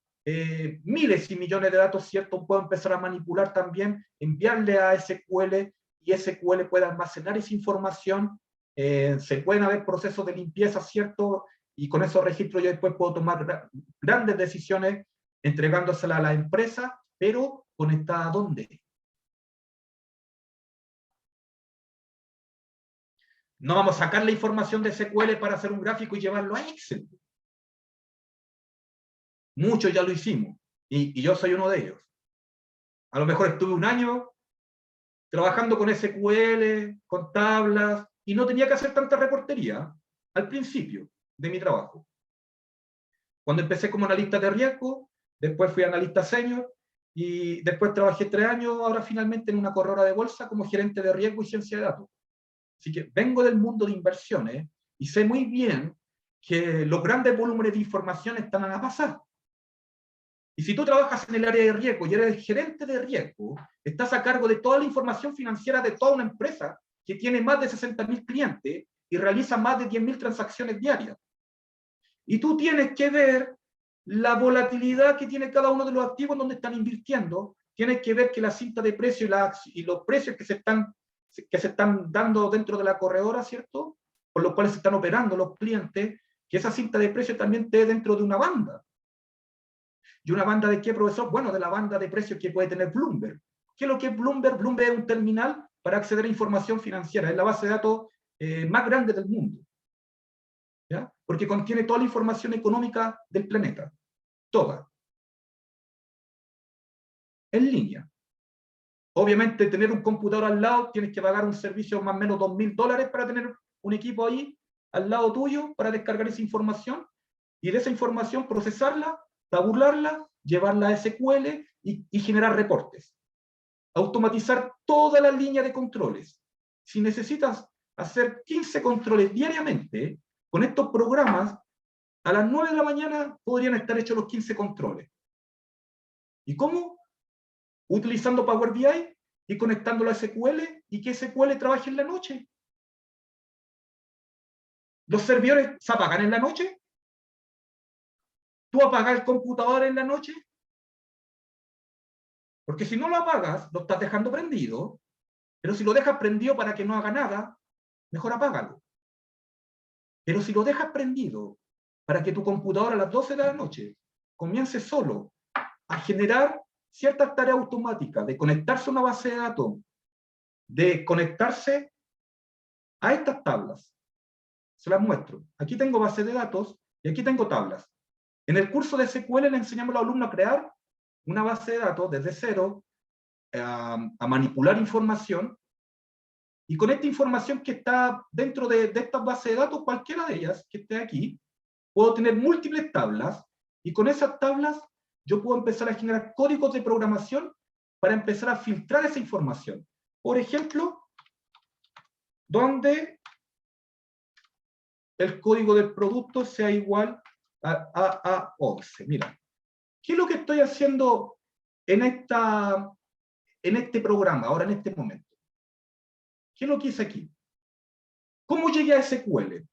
miles y millones de datos, ¿cierto? Puedo empezar a manipular también, enviarle a SQL y SQL puede almacenar esa información. Se pueden haber procesos de limpieza, ¿cierto? Y con esos registros yo después puedo tomar grandes decisiones entregándoselas a la empresa, pero conectada ¿a dónde? No vamos a sacar la información de SQL para hacer un gráfico y llevarlo a Excel. Muchos ya lo hicimos, y yo soy uno de ellos. A lo mejor estuve un año trabajando con SQL, con tablas, y no tenía que hacer tanta reportería al principio de mi trabajo. Cuando empecé como analista de riesgo, después fui analista senior, y después trabajé 3 años, ahora finalmente en una corredora de bolsa como gerente de riesgo y ciencia de datos. Así que vengo del mundo de inversiones y sé muy bien que los grandes volúmenes de información están a pasar. Y si tú trabajas en el área de riesgo y eres el gerente de riesgo, estás a cargo de toda la información financiera de toda una empresa que tiene más de 60.000 clientes y realiza más de 10.000 transacciones diarias. Y tú tienes que ver la volatilidad que tiene cada uno de los activos donde están invirtiendo. Tienes que ver que la cinta de precio y los precios que se están dando dentro de la corredora, ¿cierto? Por los cuales se están operando los clientes, que esa cinta de precio también esté dentro de una banda. ¿Y una banda de qué, profesor? Bueno, de la banda de precios que puede tener Bloomberg. ¿Qué es lo que es Bloomberg? Bloomberg es un terminal para acceder a información financiera. Es la base de datos más grande del mundo. ¿Ya? Porque contiene toda la información económica del planeta. Toda. En línea. Obviamente, tener un computador al lado, tienes que pagar un servicio más o menos $2.000 para tener un equipo ahí, al lado tuyo, para descargar esa información, y de esa información procesarla, tabularla, llevarla a SQL y generar reportes. Automatizar toda la línea de controles. Si necesitas hacer 15 controles diariamente, con estos programas, a las 9 de la mañana podrían estar hechos los 15 controles. ¿Y cómo? Utilizando Power BI y conectándolo a SQL y que SQL trabaje en la noche. ¿Los servidores se apagan en la noche? ¿Tú apagas el computador en la noche? Porque si no lo apagas, lo estás dejando prendido, pero si lo dejas prendido para que no haga nada, mejor apágalo. Pero si lo dejas prendido para que tu computador a las 12 de la noche comience solo a generar ciertas tareas automáticas, de conectarse a una base de datos, de conectarse a estas tablas. Se las muestro. Aquí tengo base de datos y aquí tengo tablas. En el curso de SQL le enseñamos a los alumnos a crear una base de datos desde cero, a manipular información, y con esta información que está dentro de estas bases de datos, cualquiera de ellas que esté aquí, puedo tener múltiples tablas, y con esas tablas yo puedo empezar a generar códigos de programación para empezar a filtrar esa información. Por ejemplo, donde el código del producto sea igual a 11. Mira, ¿qué es lo que estoy haciendo en este programa, ahora en este momento? ¿Qué es lo que hice aquí? ¿Cómo llegué a SQL?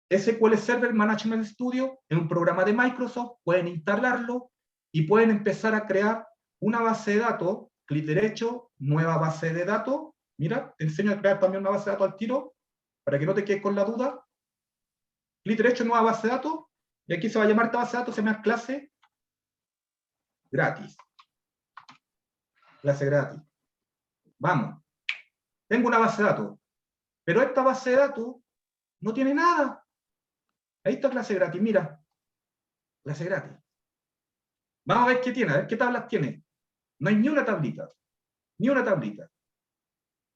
SQL Server Management Studio es un programa de Microsoft, pueden instalarlo y pueden empezar a crear una base de datos, clic derecho, nueva base de datos. Mira, te enseño a crear también una base de datos al tiro, para que no te quedes con la duda. Clic derecho, nueva base de datos, y aquí se va a llamar esta base de datos, se llama clase gratis. Clase gratis. Vamos. Tengo una base de datos, pero esta base de datos no tiene nada. Ahí está clase gratis, mira. Clase gratis. Vamos a ver qué tiene, a ver qué tablas tiene. No hay ni una tablita. Ni una tablita.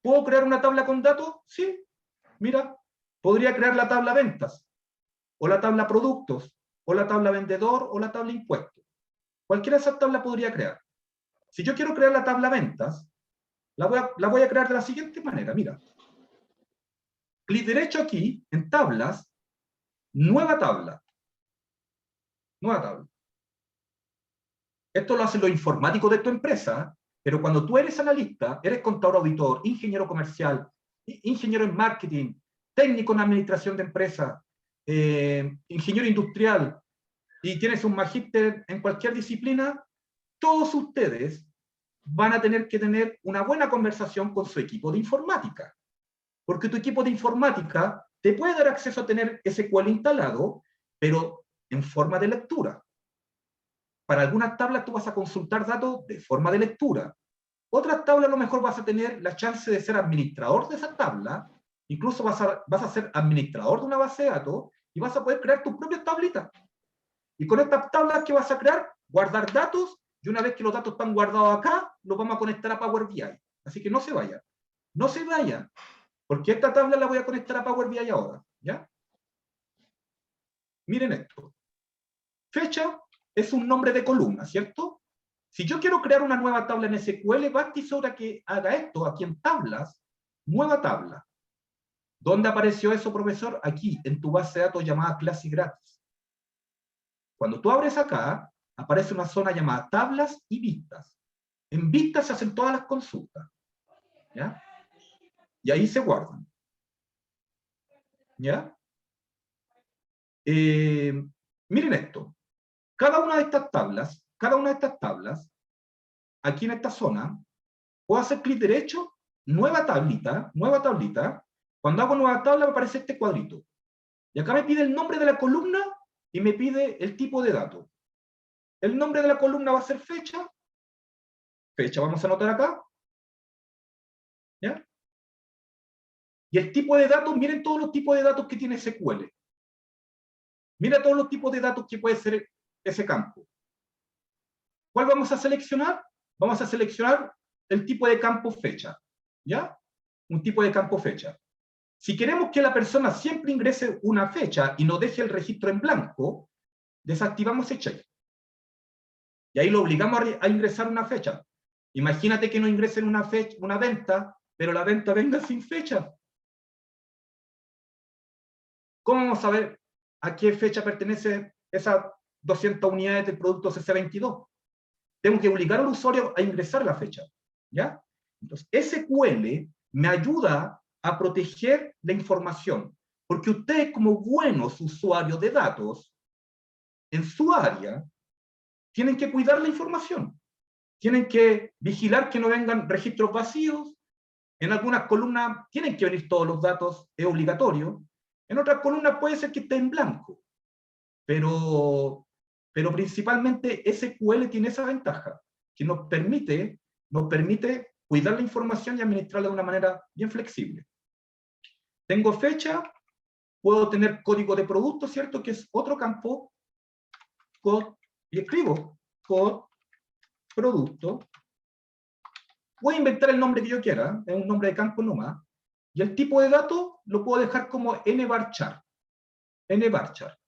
¿Puedo crear una tabla con datos? Sí. Mira, podría crear la tabla ventas, o la tabla productos, o la tabla vendedor, o la tabla impuestos. Cualquiera de esas tablas podría crear. Si yo quiero crear la tabla ventas, la voy a crear de la siguiente manera. Mira. Clic derecho aquí, en tablas, nueva tabla. Nueva tabla. Esto lo hacen los informáticos de tu empresa, pero cuando tú eres analista, eres contador auditor, ingeniero comercial, ingeniero en marketing, técnico en administración de empresas, ingeniero industrial, y tienes un magíster en cualquier disciplina, todos ustedes van a tener que tener una buena conversación con su equipo de informática. Porque tu equipo de informática te puede dar acceso a tener SQL instalado, pero en forma de lectura. Para algunas tablas tú vas a consultar datos de forma de lectura. Otras tablas a lo mejor vas a tener la chance de ser administrador de esa tabla, incluso vas a ser administrador de una base de datos y vas a poder crear tus propias tablitas. Y con estas tablas que vas a crear, guardar datos, y una vez que los datos están guardados acá, los vamos a conectar a Power BI. Así que no se vayan. No se vayan, porque esta tabla la voy a conectar a Power BI ahora. ¿Ya? Miren esto. Fecha es un nombre de columna, ¿cierto? Si yo quiero crear una nueva tabla en SQL, basta y sobra que haga esto aquí en tablas, nueva tabla. ¿Dónde apareció eso, profesor? Aquí, en tu base de datos llamada clase gratis. Cuando tú abres acá, aparece una zona llamada tablas y vistas. En vistas se hacen todas las consultas. ¿Ya? Y ahí se guardan. ¿Ya? Miren esto. Cada una de estas tablas, aquí en esta zona, puedo hacer clic derecho, nueva tablita. Cuando hago nueva tabla me aparece este cuadrito. Y acá me pide el nombre de la columna y me pide el tipo de dato. El nombre de la columna va a ser fecha. Fecha, vamos a anotar acá. ¿Ya? Y el tipo de datos, miren todos los tipos de datos que tiene SQL. Mira todos los tipos de datos que puede ser ese campo. ¿Cuál vamos a seleccionar? Vamos a seleccionar el tipo de campo fecha. ¿Ya? Un tipo de campo fecha. Si queremos que la persona siempre ingrese una fecha y no deje el registro en blanco, desactivamos ese check. Y ahí lo obligamos a ingresar una fecha. Imagínate que no ingresen una venta, pero la venta venga sin fecha. ¿Cómo vamos a ver a qué fecha pertenece esas 200 unidades del producto CC22? Tengo que obligar al usuario a ingresar la fecha. ¿Ya? Entonces, SQL me ayuda a proteger la información, porque ustedes como buenos usuarios de datos, en su área, tienen que cuidar la información. Tienen que vigilar que no vengan registros vacíos. En algunas columnas tienen que venir todos los datos, es obligatorio. En otras columnas puede ser que esté en blanco. Pero principalmente SQL tiene esa ventaja, que nos permite cuidar la información y administrarla de una manera bien flexible. Tengo fecha, puedo tener código de producto, ¿cierto? Que es otro campo, y escribo code producto. Voy a inventar el nombre que yo quiera, es un nombre de campo nomás, y el tipo de dato lo puedo dejar como nvarchar. nvarchar.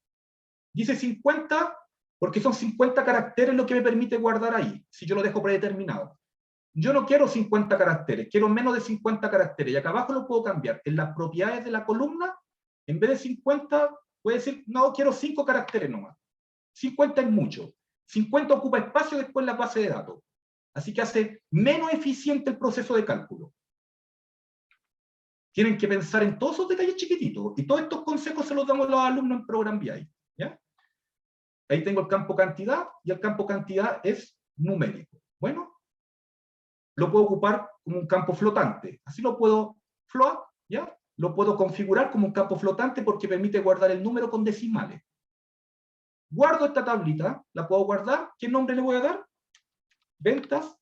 Dice 50, porque son 50 caracteres lo que me permite guardar ahí, si yo lo dejo predeterminado. yo no quiero 50 caracteres, quiero menos de 50 caracteres, y acá abajo lo puedo cambiar. En las propiedades de la columna, en vez de 50, puede decir, no, quiero 5 caracteres nomás. 50 es mucho. 50 ocupa espacio después en la base de datos. Así que hace menos eficiente el proceso de cálculo. Tienen que pensar en todos esos detalles chiquititos. Y todos estos consejos se los damos a los alumnos en Program BI. ¿Ya? Ahí tengo el campo cantidad, y el campo cantidad es numérico. Bueno, lo puedo ocupar como un campo flotante. Así lo puedo float, ¿ya? Lo puedo configurar como un campo flotante porque permite guardar el número con decimales. Guardo esta tablita, la puedo guardar. ¿Qué nombre le voy a dar? Ventas,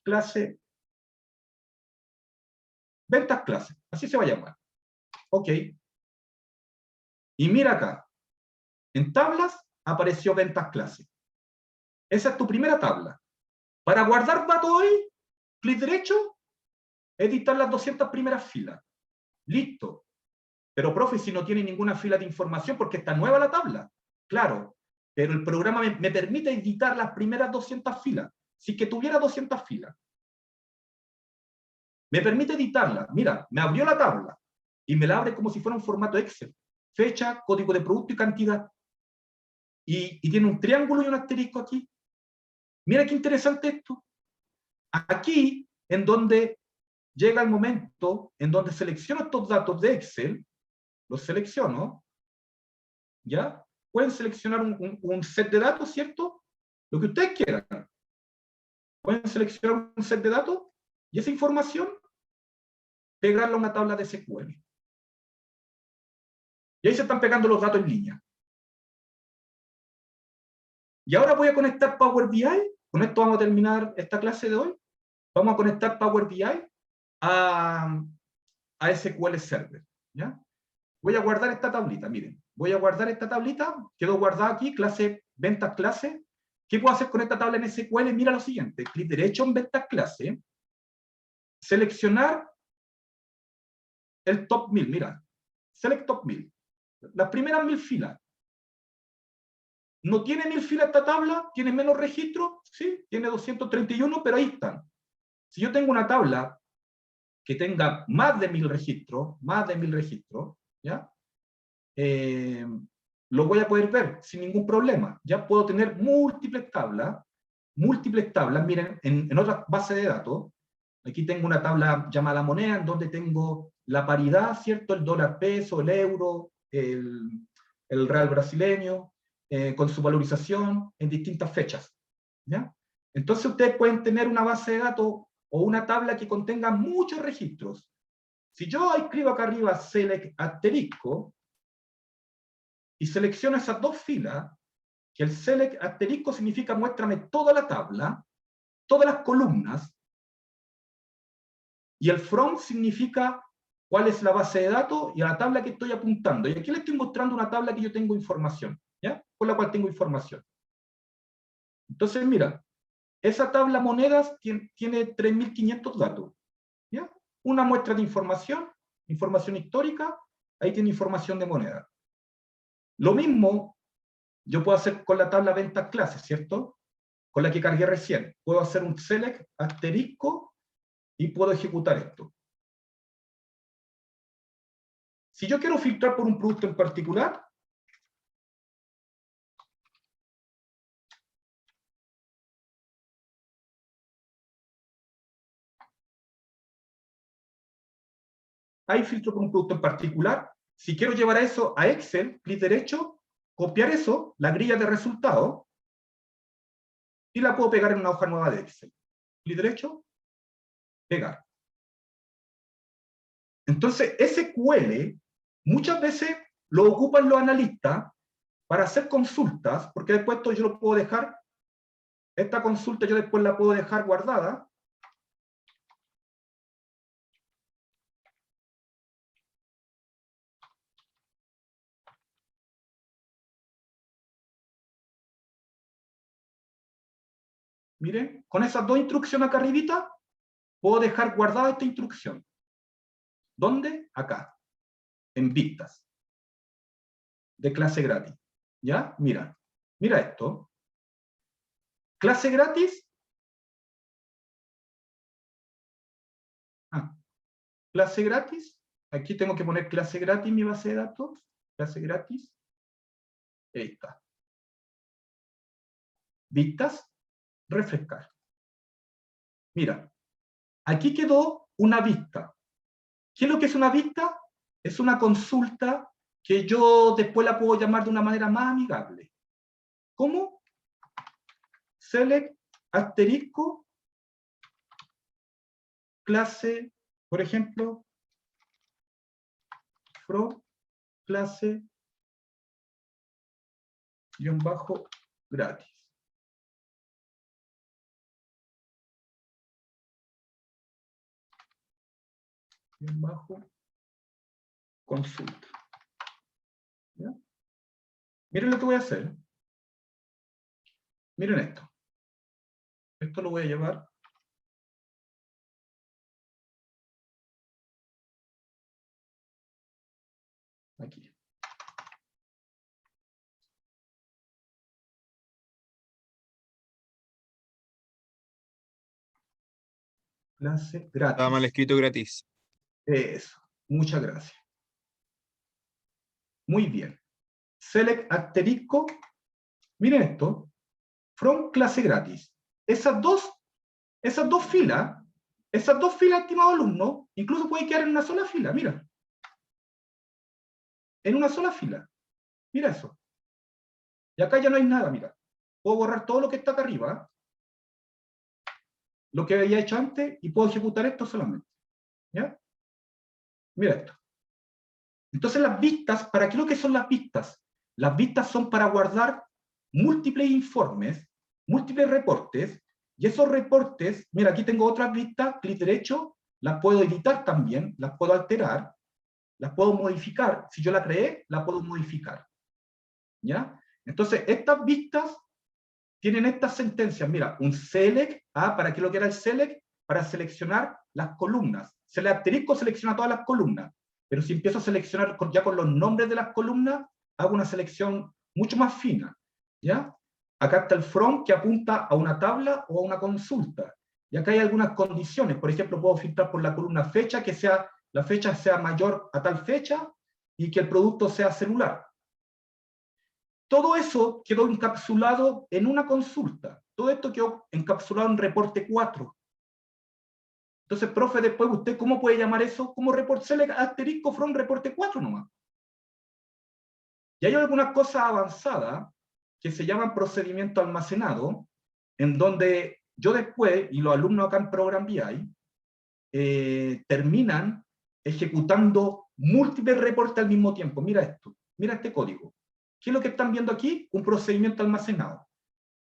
clase, ventas clase. Así se va a llamar. Ok. Y mira acá. En tablas apareció ventas clase. Esa es tu primera tabla. Para guardar datos hoy, clic derecho, editar las 200 primeras filas. Listo. Pero, profe, si no tiene ninguna fila de información porque está nueva la tabla. Claro, pero el programa me permite editar las primeras 200 filas. Si que tuviera 200 filas. Me permite editarla. Mira, me abrió la tabla y me la abre como si fuera un formato Excel. Fecha, código de producto y cantidad. Y tiene un triángulo y un asterisco aquí. Mira qué interesante esto. Aquí, en donde llega el momento en donde selecciono estos datos de Excel, los selecciono, ¿ya? Pueden seleccionar un set de datos, ¿cierto? Lo que ustedes quieran. Pueden seleccionar un set de datos y esa información pegarla a una tabla de SQL. Y ahí se están pegando los datos en línea. Y ahora voy a conectar Power BI. Con esto vamos a terminar esta clase de hoy. Vamos a conectar Power BI a SQL Server. ¿Ya? Voy a guardar esta tablita, miren. Voy a guardar esta tablita, quedó guardada aquí, clase, ventas clase. ¿Qué puedo hacer con esta tabla en SQL? Mira lo siguiente, clic derecho en ventas clase, seleccionar el top 1000, mira, select top 1000. Las primeras 1000 filas. ¿No tiene 1000 filas esta tabla? ¿Tiene menos registros? Sí, tiene 231, pero ahí están. Si yo tengo una tabla que tenga más de 1000 registros, ¿ya? Lo voy a poder ver sin ningún problema. Ya puedo tener múltiples tablas, miren, en otras bases de datos. Aquí tengo una tabla llamada moneda, en donde tengo la paridad, ¿cierto? El dólar peso, el euro, el real brasileño, con su valorización en distintas fechas. ¿Ya? Entonces ustedes pueden tener una base de datos o una tabla que contenga muchos registros. Si yo escribo acá arriba select asterisco y selecciono esas dos filas, que el select asterisco significa muéstrame toda la tabla, todas las columnas, y el from significa cuál es la base de datos y a la tabla que estoy apuntando. Y aquí le estoy mostrando una tabla que yo tengo información, ¿ya? Con la cual tengo información. Entonces, mira, esa tabla monedas tiene 3500 datos, ¿ya? Una muestra de información histórica, ahí tiene información de moneda. Lo mismo yo puedo hacer con la tabla ventas clases, ¿cierto? Con la que cargué recién. Puedo hacer un select asterisco y puedo ejecutar esto. Si yo quiero filtrar por un producto en particular, ahí filtro por un producto en particular. Si quiero llevar eso a Excel, clic derecho, copiar eso, la grilla de resultados, y la puedo pegar en una hoja nueva de Excel. Clic derecho, pegar. Entonces, SQL muchas veces lo ocupan los analistas para hacer consultas, porque después esto yo lo puedo dejar, esta consulta yo después la puedo dejar guardada. Miren, con esas dos instrucciones acá arribita, puedo dejar guardada esta instrucción. ¿Dónde? Acá, en vistas, de clase gratis. ¿Ya? Mira esto. Clase gratis clase gratis. Aquí tengo que poner clase gratis en mi base de datos. Clase gratis. Ahí está. Vistas. Refrescar. Mira, aquí quedó una vista. ¿Qué es lo que es una vista? Es una consulta que yo después la puedo llamar de una manera más amigable. ¿Cómo? Select asterisco clase, por ejemplo, from clase _ gratis. Bajo consulta. ¿Ya? Miren lo que voy a hacer. Miren esto. Esto lo voy a llevar aquí. Clase gratis. Estaba mal escrito gratis. Eso. Muchas gracias. Muy bien. Select asterisco. Miren esto. From clase gratis. Esas dos filas, estimado alumno, incluso puede quedar en una sola fila. Mira. En una sola fila. Mira eso. Y acá ya no hay nada, mira. Puedo borrar todo lo que está acá arriba. Lo que había hecho antes y puedo ejecutar esto solamente. ¿Ya? Mira esto. Entonces las vistas, ¿para qué es lo que son las vistas? Las vistas son para guardar múltiples informes, múltiples reportes, y esos reportes, mira, aquí tengo otras vistas, clic derecho, las puedo editar también, las puedo alterar, las puedo modificar. Si yo la creé, la puedo modificar. ¿Ya? Entonces, estas vistas tienen estas sentencias. Mira, un select, ¿para qué lo que era el select? Para seleccionar las columnas. Select asterisco selecciona todas las columnas. Pero si empiezo a seleccionar ya con los nombres de las columnas, hago una selección mucho más fina. ¿Ya? Acá está el from que apunta a una tabla o a una consulta. Y acá hay algunas condiciones. Por ejemplo, puedo filtrar por la columna fecha, que la fecha sea mayor a tal fecha y que el producto sea celular. Todo eso quedó encapsulado en una consulta. Todo esto quedó encapsulado en reporte 4. Entonces, profe, después usted, ¿cómo puede llamar eso? Como report select asterisco from reporte 4 nomás. Y hay algunas cosas avanzadas que se llaman procedimiento almacenado, en donde yo después, y los alumnos acá en Program BI, terminan ejecutando múltiples reportes al mismo tiempo. Mira esto, mira este código. ¿Qué es lo que están viendo aquí? Un procedimiento almacenado.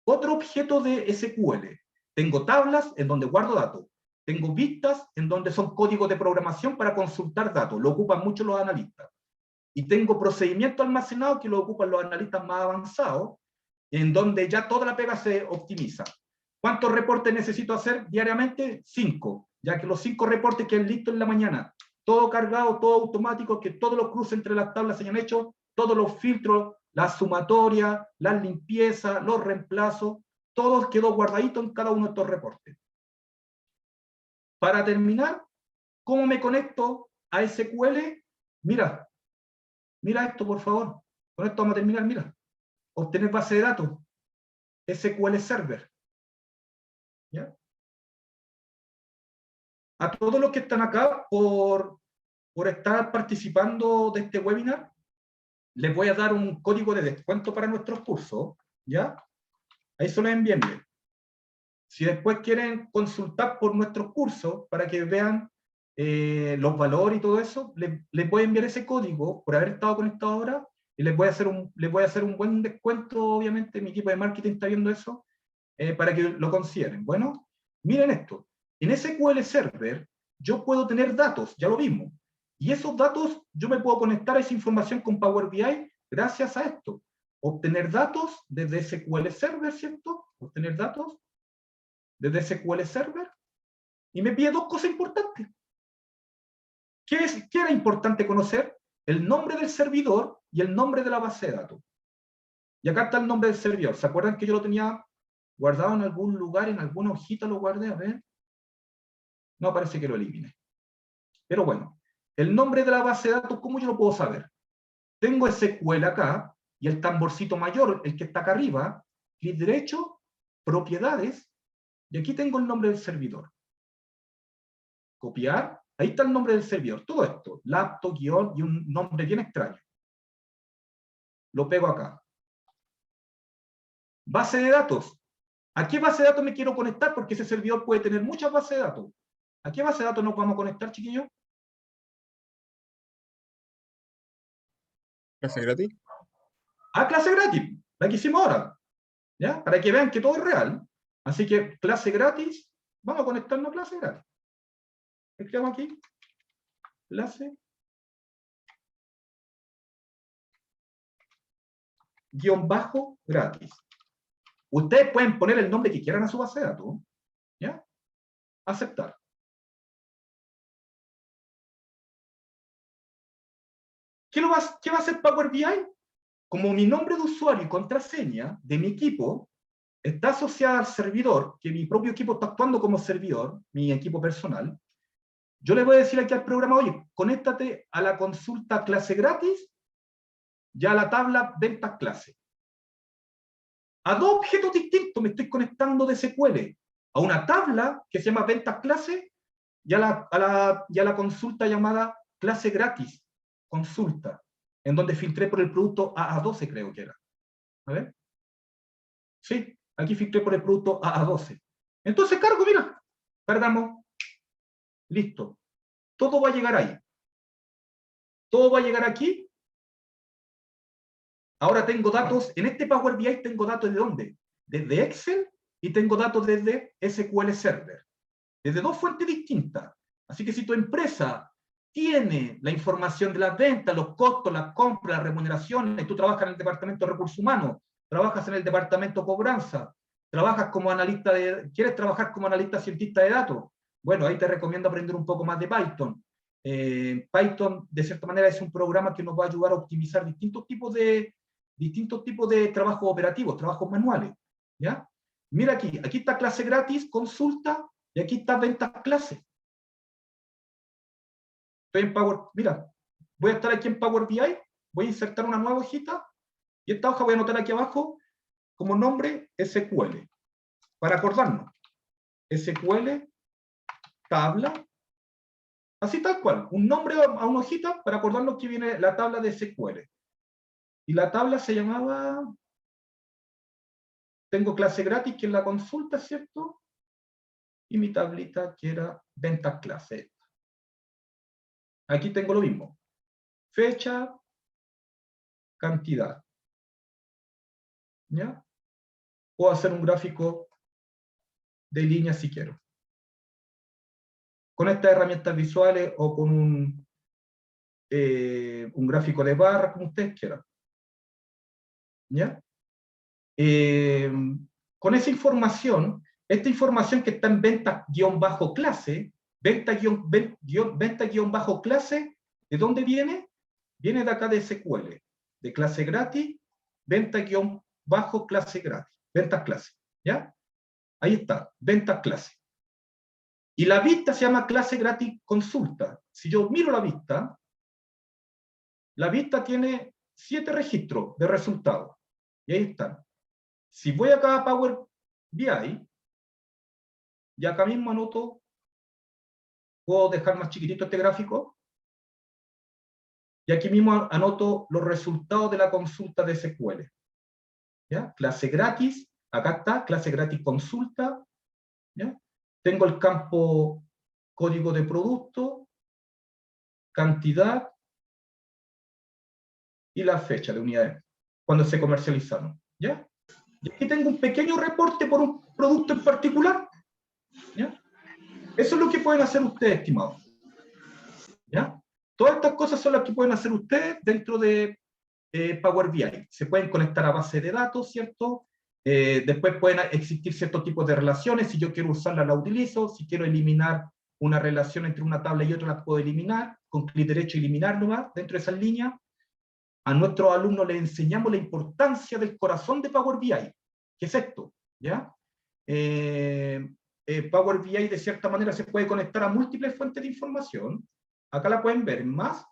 Otro objeto de SQL. Tengo tablas en donde guardo datos. Tengo vistas en donde son códigos de programación para consultar datos. Lo ocupan mucho los analistas. Y tengo procedimiento almacenado que lo ocupan los analistas más avanzados, en donde ya toda la pega se optimiza. ¿Cuántos reportes necesito hacer diariamente? 5, ya que los 5 reportes queden listos en la mañana. Todo cargado, todo automático, que todos los cruces entre las tablas se hayan hecho, todos los filtros, las sumatorias, las limpiezas, los reemplazos, todo quedó guardadito en cada uno de estos reportes. Para terminar, ¿cómo me conecto a SQL? Mira esto, por favor. Con esto vamos a terminar, mira. Obtener base de datos. SQL Server. ¿Ya? A todos los que están acá por estar participando de este webinar, les voy a dar un código de descuento para nuestros cursos. ¿Ya? Ahí se lo envíenle. Si después quieren consultar por nuestros cursos para que vean los valores y todo eso, les voy a enviar ese código por haber estado conectado ahora y les voy a hacer un buen descuento. Obviamente mi equipo de marketing está viendo eso para que lo consideren. Bueno, miren esto. En SQL Server yo puedo tener datos, ya lo vimos. Y esos datos yo me puedo conectar a esa información con Power BI gracias a esto. Obtener datos desde SQL Server, ¿cierto? Obtener datos desde SQL Server, y me pide dos cosas importantes. ¿Qué era importante conocer? El nombre del servidor y el nombre de la base de datos. Y acá está el nombre del servidor. ¿Se acuerdan que yo lo tenía guardado en algún lugar, en alguna hojita lo guardé? A ver. No, parece que lo eliminé. Pero bueno, el nombre de la base de datos, ¿cómo yo lo puedo saber? Tengo SQL acá, y el tamborcito mayor, el que está acá arriba, clic derecho, propiedades, y aquí tengo el nombre del servidor. Copiar, ahí está el nombre del servidor. Todo esto, laptop, guión, y un nombre bien extraño. Lo pego acá. Base de datos. ¿A qué base de datos me quiero conectar? Porque ese servidor puede tener muchas bases de datos. ¿A qué base de datos nos vamos a conectar, chiquillos? ¿Clase gratis? A clase gratis, la que hicimos ahora. ¿Ya? Para que vean que todo es real. Así que clase gratis, vamos a conectarnos a clase gratis. Escribamos aquí, clase guión bajo gratis. Ustedes pueden poner el nombre que quieran a su base de datos. ¿Ya? Aceptar. ¿Qué va a hacer Power BI? Como mi nombre de usuario y contraseña de mi equipo está asociada al servidor, que mi propio equipo está actuando como servidor, mi equipo personal, yo le voy a decir aquí al programa, oye, conéctate a la consulta clase gratis y a la tabla ventas clase. A dos objetos distintos me estoy conectando de SQL. A una tabla que se llama ventas clase y a la consulta llamada clase gratis, consulta, en donde filtré por el producto AA12, creo que era. A ver. Sí, aquí filtré por el producto AA12. Entonces cargo, mira, cargamos. Listo. Todo va a llegar ahí. Todo va a llegar aquí. Ahora tengo datos, en este Power BI tengo datos ¿de dónde? Desde Excel y tengo datos desde SQL Server. Desde dos fuentes distintas. Así que si tu empresa tiene la información de las ventas, los costos, las compras, las remuneraciones, y tú trabajas en el departamento de recursos humanos, trabajas en el departamento de cobranza, trabajas como analista quieres trabajar como analista cientista de datos, bueno, ahí te recomiendo aprender un poco más de Python. Python, de cierta manera, es un programa que nos va a ayudar a optimizar distintos tipos de trabajos operativos, trabajos manuales. ¿Ya? Mira aquí está clase gratis, consulta, y aquí está ventas clase. Estoy en Power, mira, voy a estar aquí en Power BI, voy a insertar una nueva hojita, y esta hoja voy a anotar aquí abajo como nombre SQL, para acordarnos. SQL, tabla, así tal cual, un nombre a una hojita para acordarnos que viene la tabla de SQL. Y la tabla se llamaba, tengo clase gratis que es la consulta, ¿cierto? Y mi tablita que era ventas clase. Aquí tengo lo mismo. Fecha, cantidad. ¿Ya? Puedo hacer un gráfico de líneas si quiero. Con estas herramientas visuales o con un gráfico de barra, como ustedes quieran. ¿Ya? Con esa información, esta información que está en venta-clase, venta-clase, ¿de dónde viene? Viene de acá de SQL, de clase gratis, venta-clase gratis, ventas clase, ¿ya? Ahí está, ventas clase. Y la vista se llama clase gratis consulta. Si yo miro la vista tiene 7 registros de resultados. Y ahí están. Si voy acá a Power BI, y acá mismo anoto, puedo dejar más chiquitito este gráfico, y aquí mismo anoto los resultados de la consulta de SQL. ¿Ya? Clase gratis, acá está, clase gratis consulta. ¿Ya? Tengo el campo código de producto, cantidad, y la fecha de unidades, cuando se comercializaron. ¿Ya? Y aquí tengo un pequeño reporte por un producto en particular. ¿Ya? Eso es lo que pueden hacer ustedes, estimados. ¿Ya? Todas estas cosas son las que pueden hacer ustedes dentro de Power BI. Se pueden conectar a base de datos, ¿cierto? Después pueden existir ciertos tipos de relaciones. Si yo quiero usarla, la utilizo. Si quiero eliminar una relación entre una tabla y otra, la puedo eliminar. Con clic derecho, eliminarlo más dentro de esas líneas. A nuestros alumnos les enseñamos la importancia del corazón de Power BI. ¿Qué es esto? ¿Ya? Power BI de cierta manera se puede conectar a múltiples fuentes de información acá la pueden ver, más,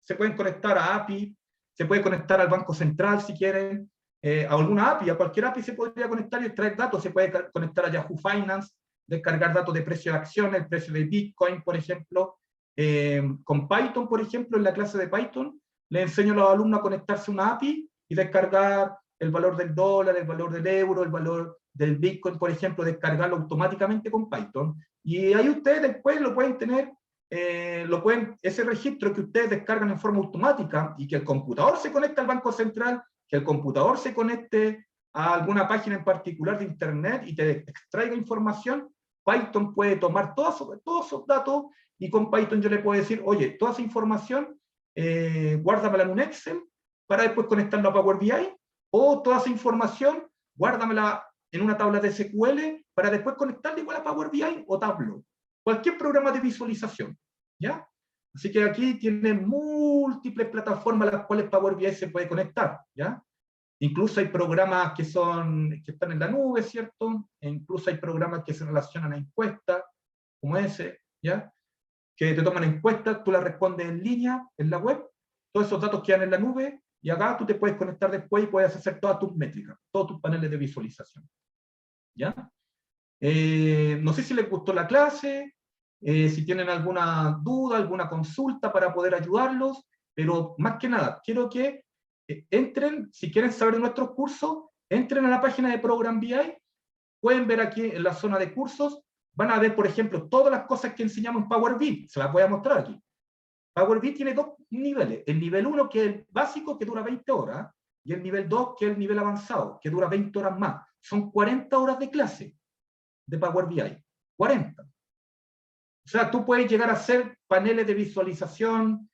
se pueden conectar a API, se puede conectar al Banco Central si quieren, a alguna API, a cualquier API se podría conectar y extraer datos, se puede conectar a Yahoo Finance, descargar datos de precio de acciones, el precio de Bitcoin, por ejemplo. Con Python, por ejemplo, en la clase de Python, le enseño a los alumnos a conectarse a una API y descargar el valor del dólar, el valor del euro, el valor del Bitcoin, por ejemplo, descargarlo automáticamente con Python. Y ahí ustedes después lo pueden tener, ese registro que ustedes descargan en forma automática y que el computador se conecte al Banco Central, que el computador se conecte a alguna página en particular de Internet y te extraiga información. Python puede tomar todos esos datos y con Python yo le puedo decir, oye, toda esa información, guárdamela en un Excel para después conectarlo a Power BI, o toda esa información, guárdamela en una tabla de SQL para después conectarla igual a Power BI o Tableau. Cualquier programa de visualización, ¿ya? Así que aquí tiene múltiples plataformas a las cuales Power BI se puede conectar, ¿ya? Incluso hay programas que están en la nube, ¿cierto? E incluso hay programas que se relacionan a encuestas, como ese, ¿ya? Que te toman encuestas, tú las respondes en línea, en la web, todos esos datos quedan en la nube, y acá tú te puedes conectar después y puedes hacer todas tus métricas, todos tus paneles de visualización, ¿ya? No sé si les gustó la clase, si tienen alguna duda, alguna consulta para poder ayudarlos, pero más que nada, quiero que entren, si quieren saber de nuestros cursos, entren a la página de Program BI, pueden ver aquí en la zona de cursos, van a ver, por ejemplo, todas las cosas que enseñamos en Power BI, se las voy a mostrar aquí. Power BI tiene dos niveles, el nivel 1 que es el básico, que dura 20 horas, y el nivel 2 que es el nivel avanzado, que dura 20 horas más. Son 40 horas de clase de Power BI, 40. O sea, tú puedes llegar a hacer paneles de visualización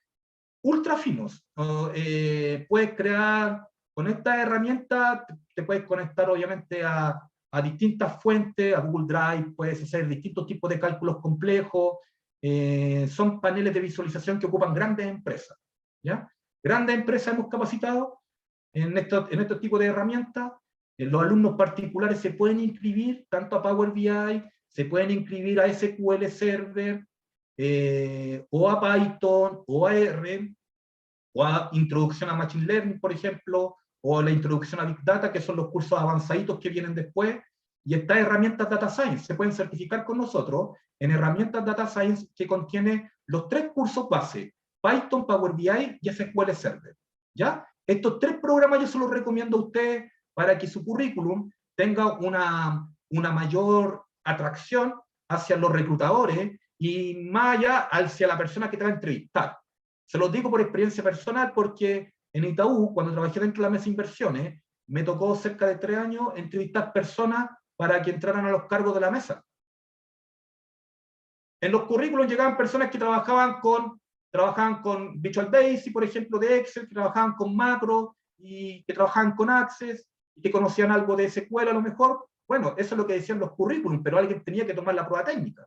ultra finos. Puedes crear, con esta herramienta, te puedes conectar obviamente a distintas fuentes, a Google Drive, puedes hacer distintos tipos de cálculos complejos. Son paneles de visualización que ocupan grandes empresas, ¿ya? Grandes empresas hemos capacitado en estos tipos de herramientas. Los alumnos particulares se pueden inscribir tanto a Power BI, se pueden inscribir a SQL Server, o a Python, o a R, o a Introducción a Machine Learning, por ejemplo, o la Introducción a Big Data, que son los cursos avanzaditos que vienen después. Y estas herramientas Data Science se pueden certificar con nosotros en herramientas Data Science que contiene los 3 cursos base, Python, Power BI y SQL Server, ¿ya? Estos 3 programas yo se los recomiendo a ustedes para que su currículum tenga una mayor atracción hacia los reclutadores y más allá hacia la persona que te va a entrevistar. Se los digo por experiencia personal porque en Itaú, cuando trabajé dentro de la mesa de inversiones, me tocó cerca de 3 años entrevistar personas para que entraran a los cargos de la mesa. En los currículos llegaban personas que trabajaban con Visual Basic, por ejemplo, de Excel, que trabajaban con macro y que trabajaban con Access y que conocían algo de SQL a lo mejor. Bueno, eso es lo que decían los currículums, pero alguien tenía que tomar la prueba técnica.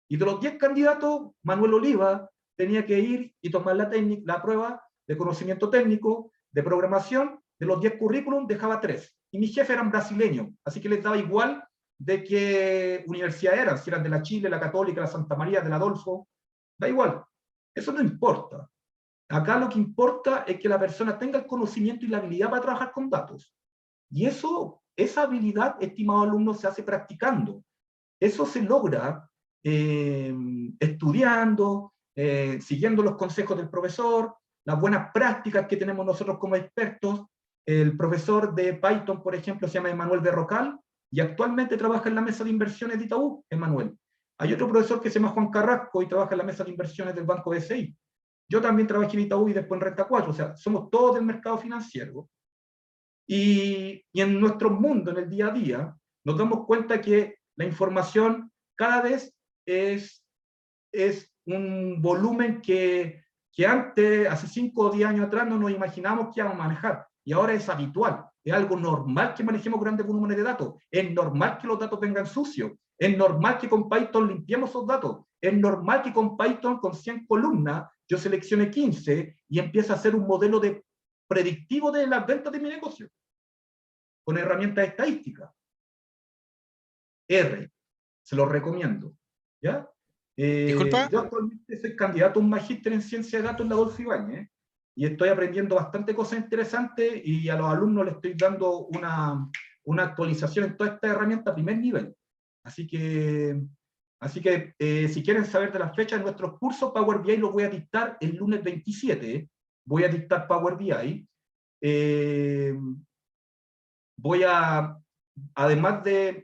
Y de los 10 candidatos, Manuel Oliva tenía que ir y tomar la prueba de conocimiento técnico, de programación. De los 10 currículums dejaba 3. Y mis jefes eran brasileños, así que les daba igual de qué universidad eran, si eran de la Chile, la Católica, la Santa María, del Adolfo, da igual. Eso no importa. Acá lo que importa es que la persona tenga el conocimiento y la habilidad para trabajar con datos. Y esa habilidad, estimados alumnos, se hace practicando. Eso se logra estudiando, siguiendo los consejos del profesor, las buenas prácticas que tenemos nosotros como expertos. El profesor de Python, por ejemplo, se llama Emanuel Berrocal, y actualmente trabaja en la mesa de inversiones de Itaú, Emanuel. Hay otro profesor que se llama Juan Carrasco y trabaja en la mesa de inversiones del Banco BCI. Yo también trabajé en Itaú y después en Renta 4, o sea, somos todos del mercado financiero. Y en nuestro mundo, en el día a día, nos damos cuenta que la información cada vez es un volumen que antes, hace 5 o 10 años atrás, no nos imaginamos que íbamos a manejar. Y ahora es habitual, es algo normal que manejemos grandes volúmenes de datos, es normal que los datos vengan sucios, es normal que con Python limpiemos esos datos, es normal que con Python, con 100 columnas, yo seleccione 15 y empiece a hacer un modelo predictivo de las ventas de mi negocio, con herramientas estadísticas. R, se los recomiendo, ¿ya? Disculpa. Yo actualmente soy candidato a un magíster en ciencia de datos en la Adolfo Ibáñez, y estoy aprendiendo bastante cosas interesantes, y a los alumnos les estoy dando una actualización en toda esta herramienta a primer nivel. Así que si quieren saber de las fechas de nuestros cursos, Power BI lo voy a dictar el lunes 27. Voy a dictar Power BI. Voy a, además de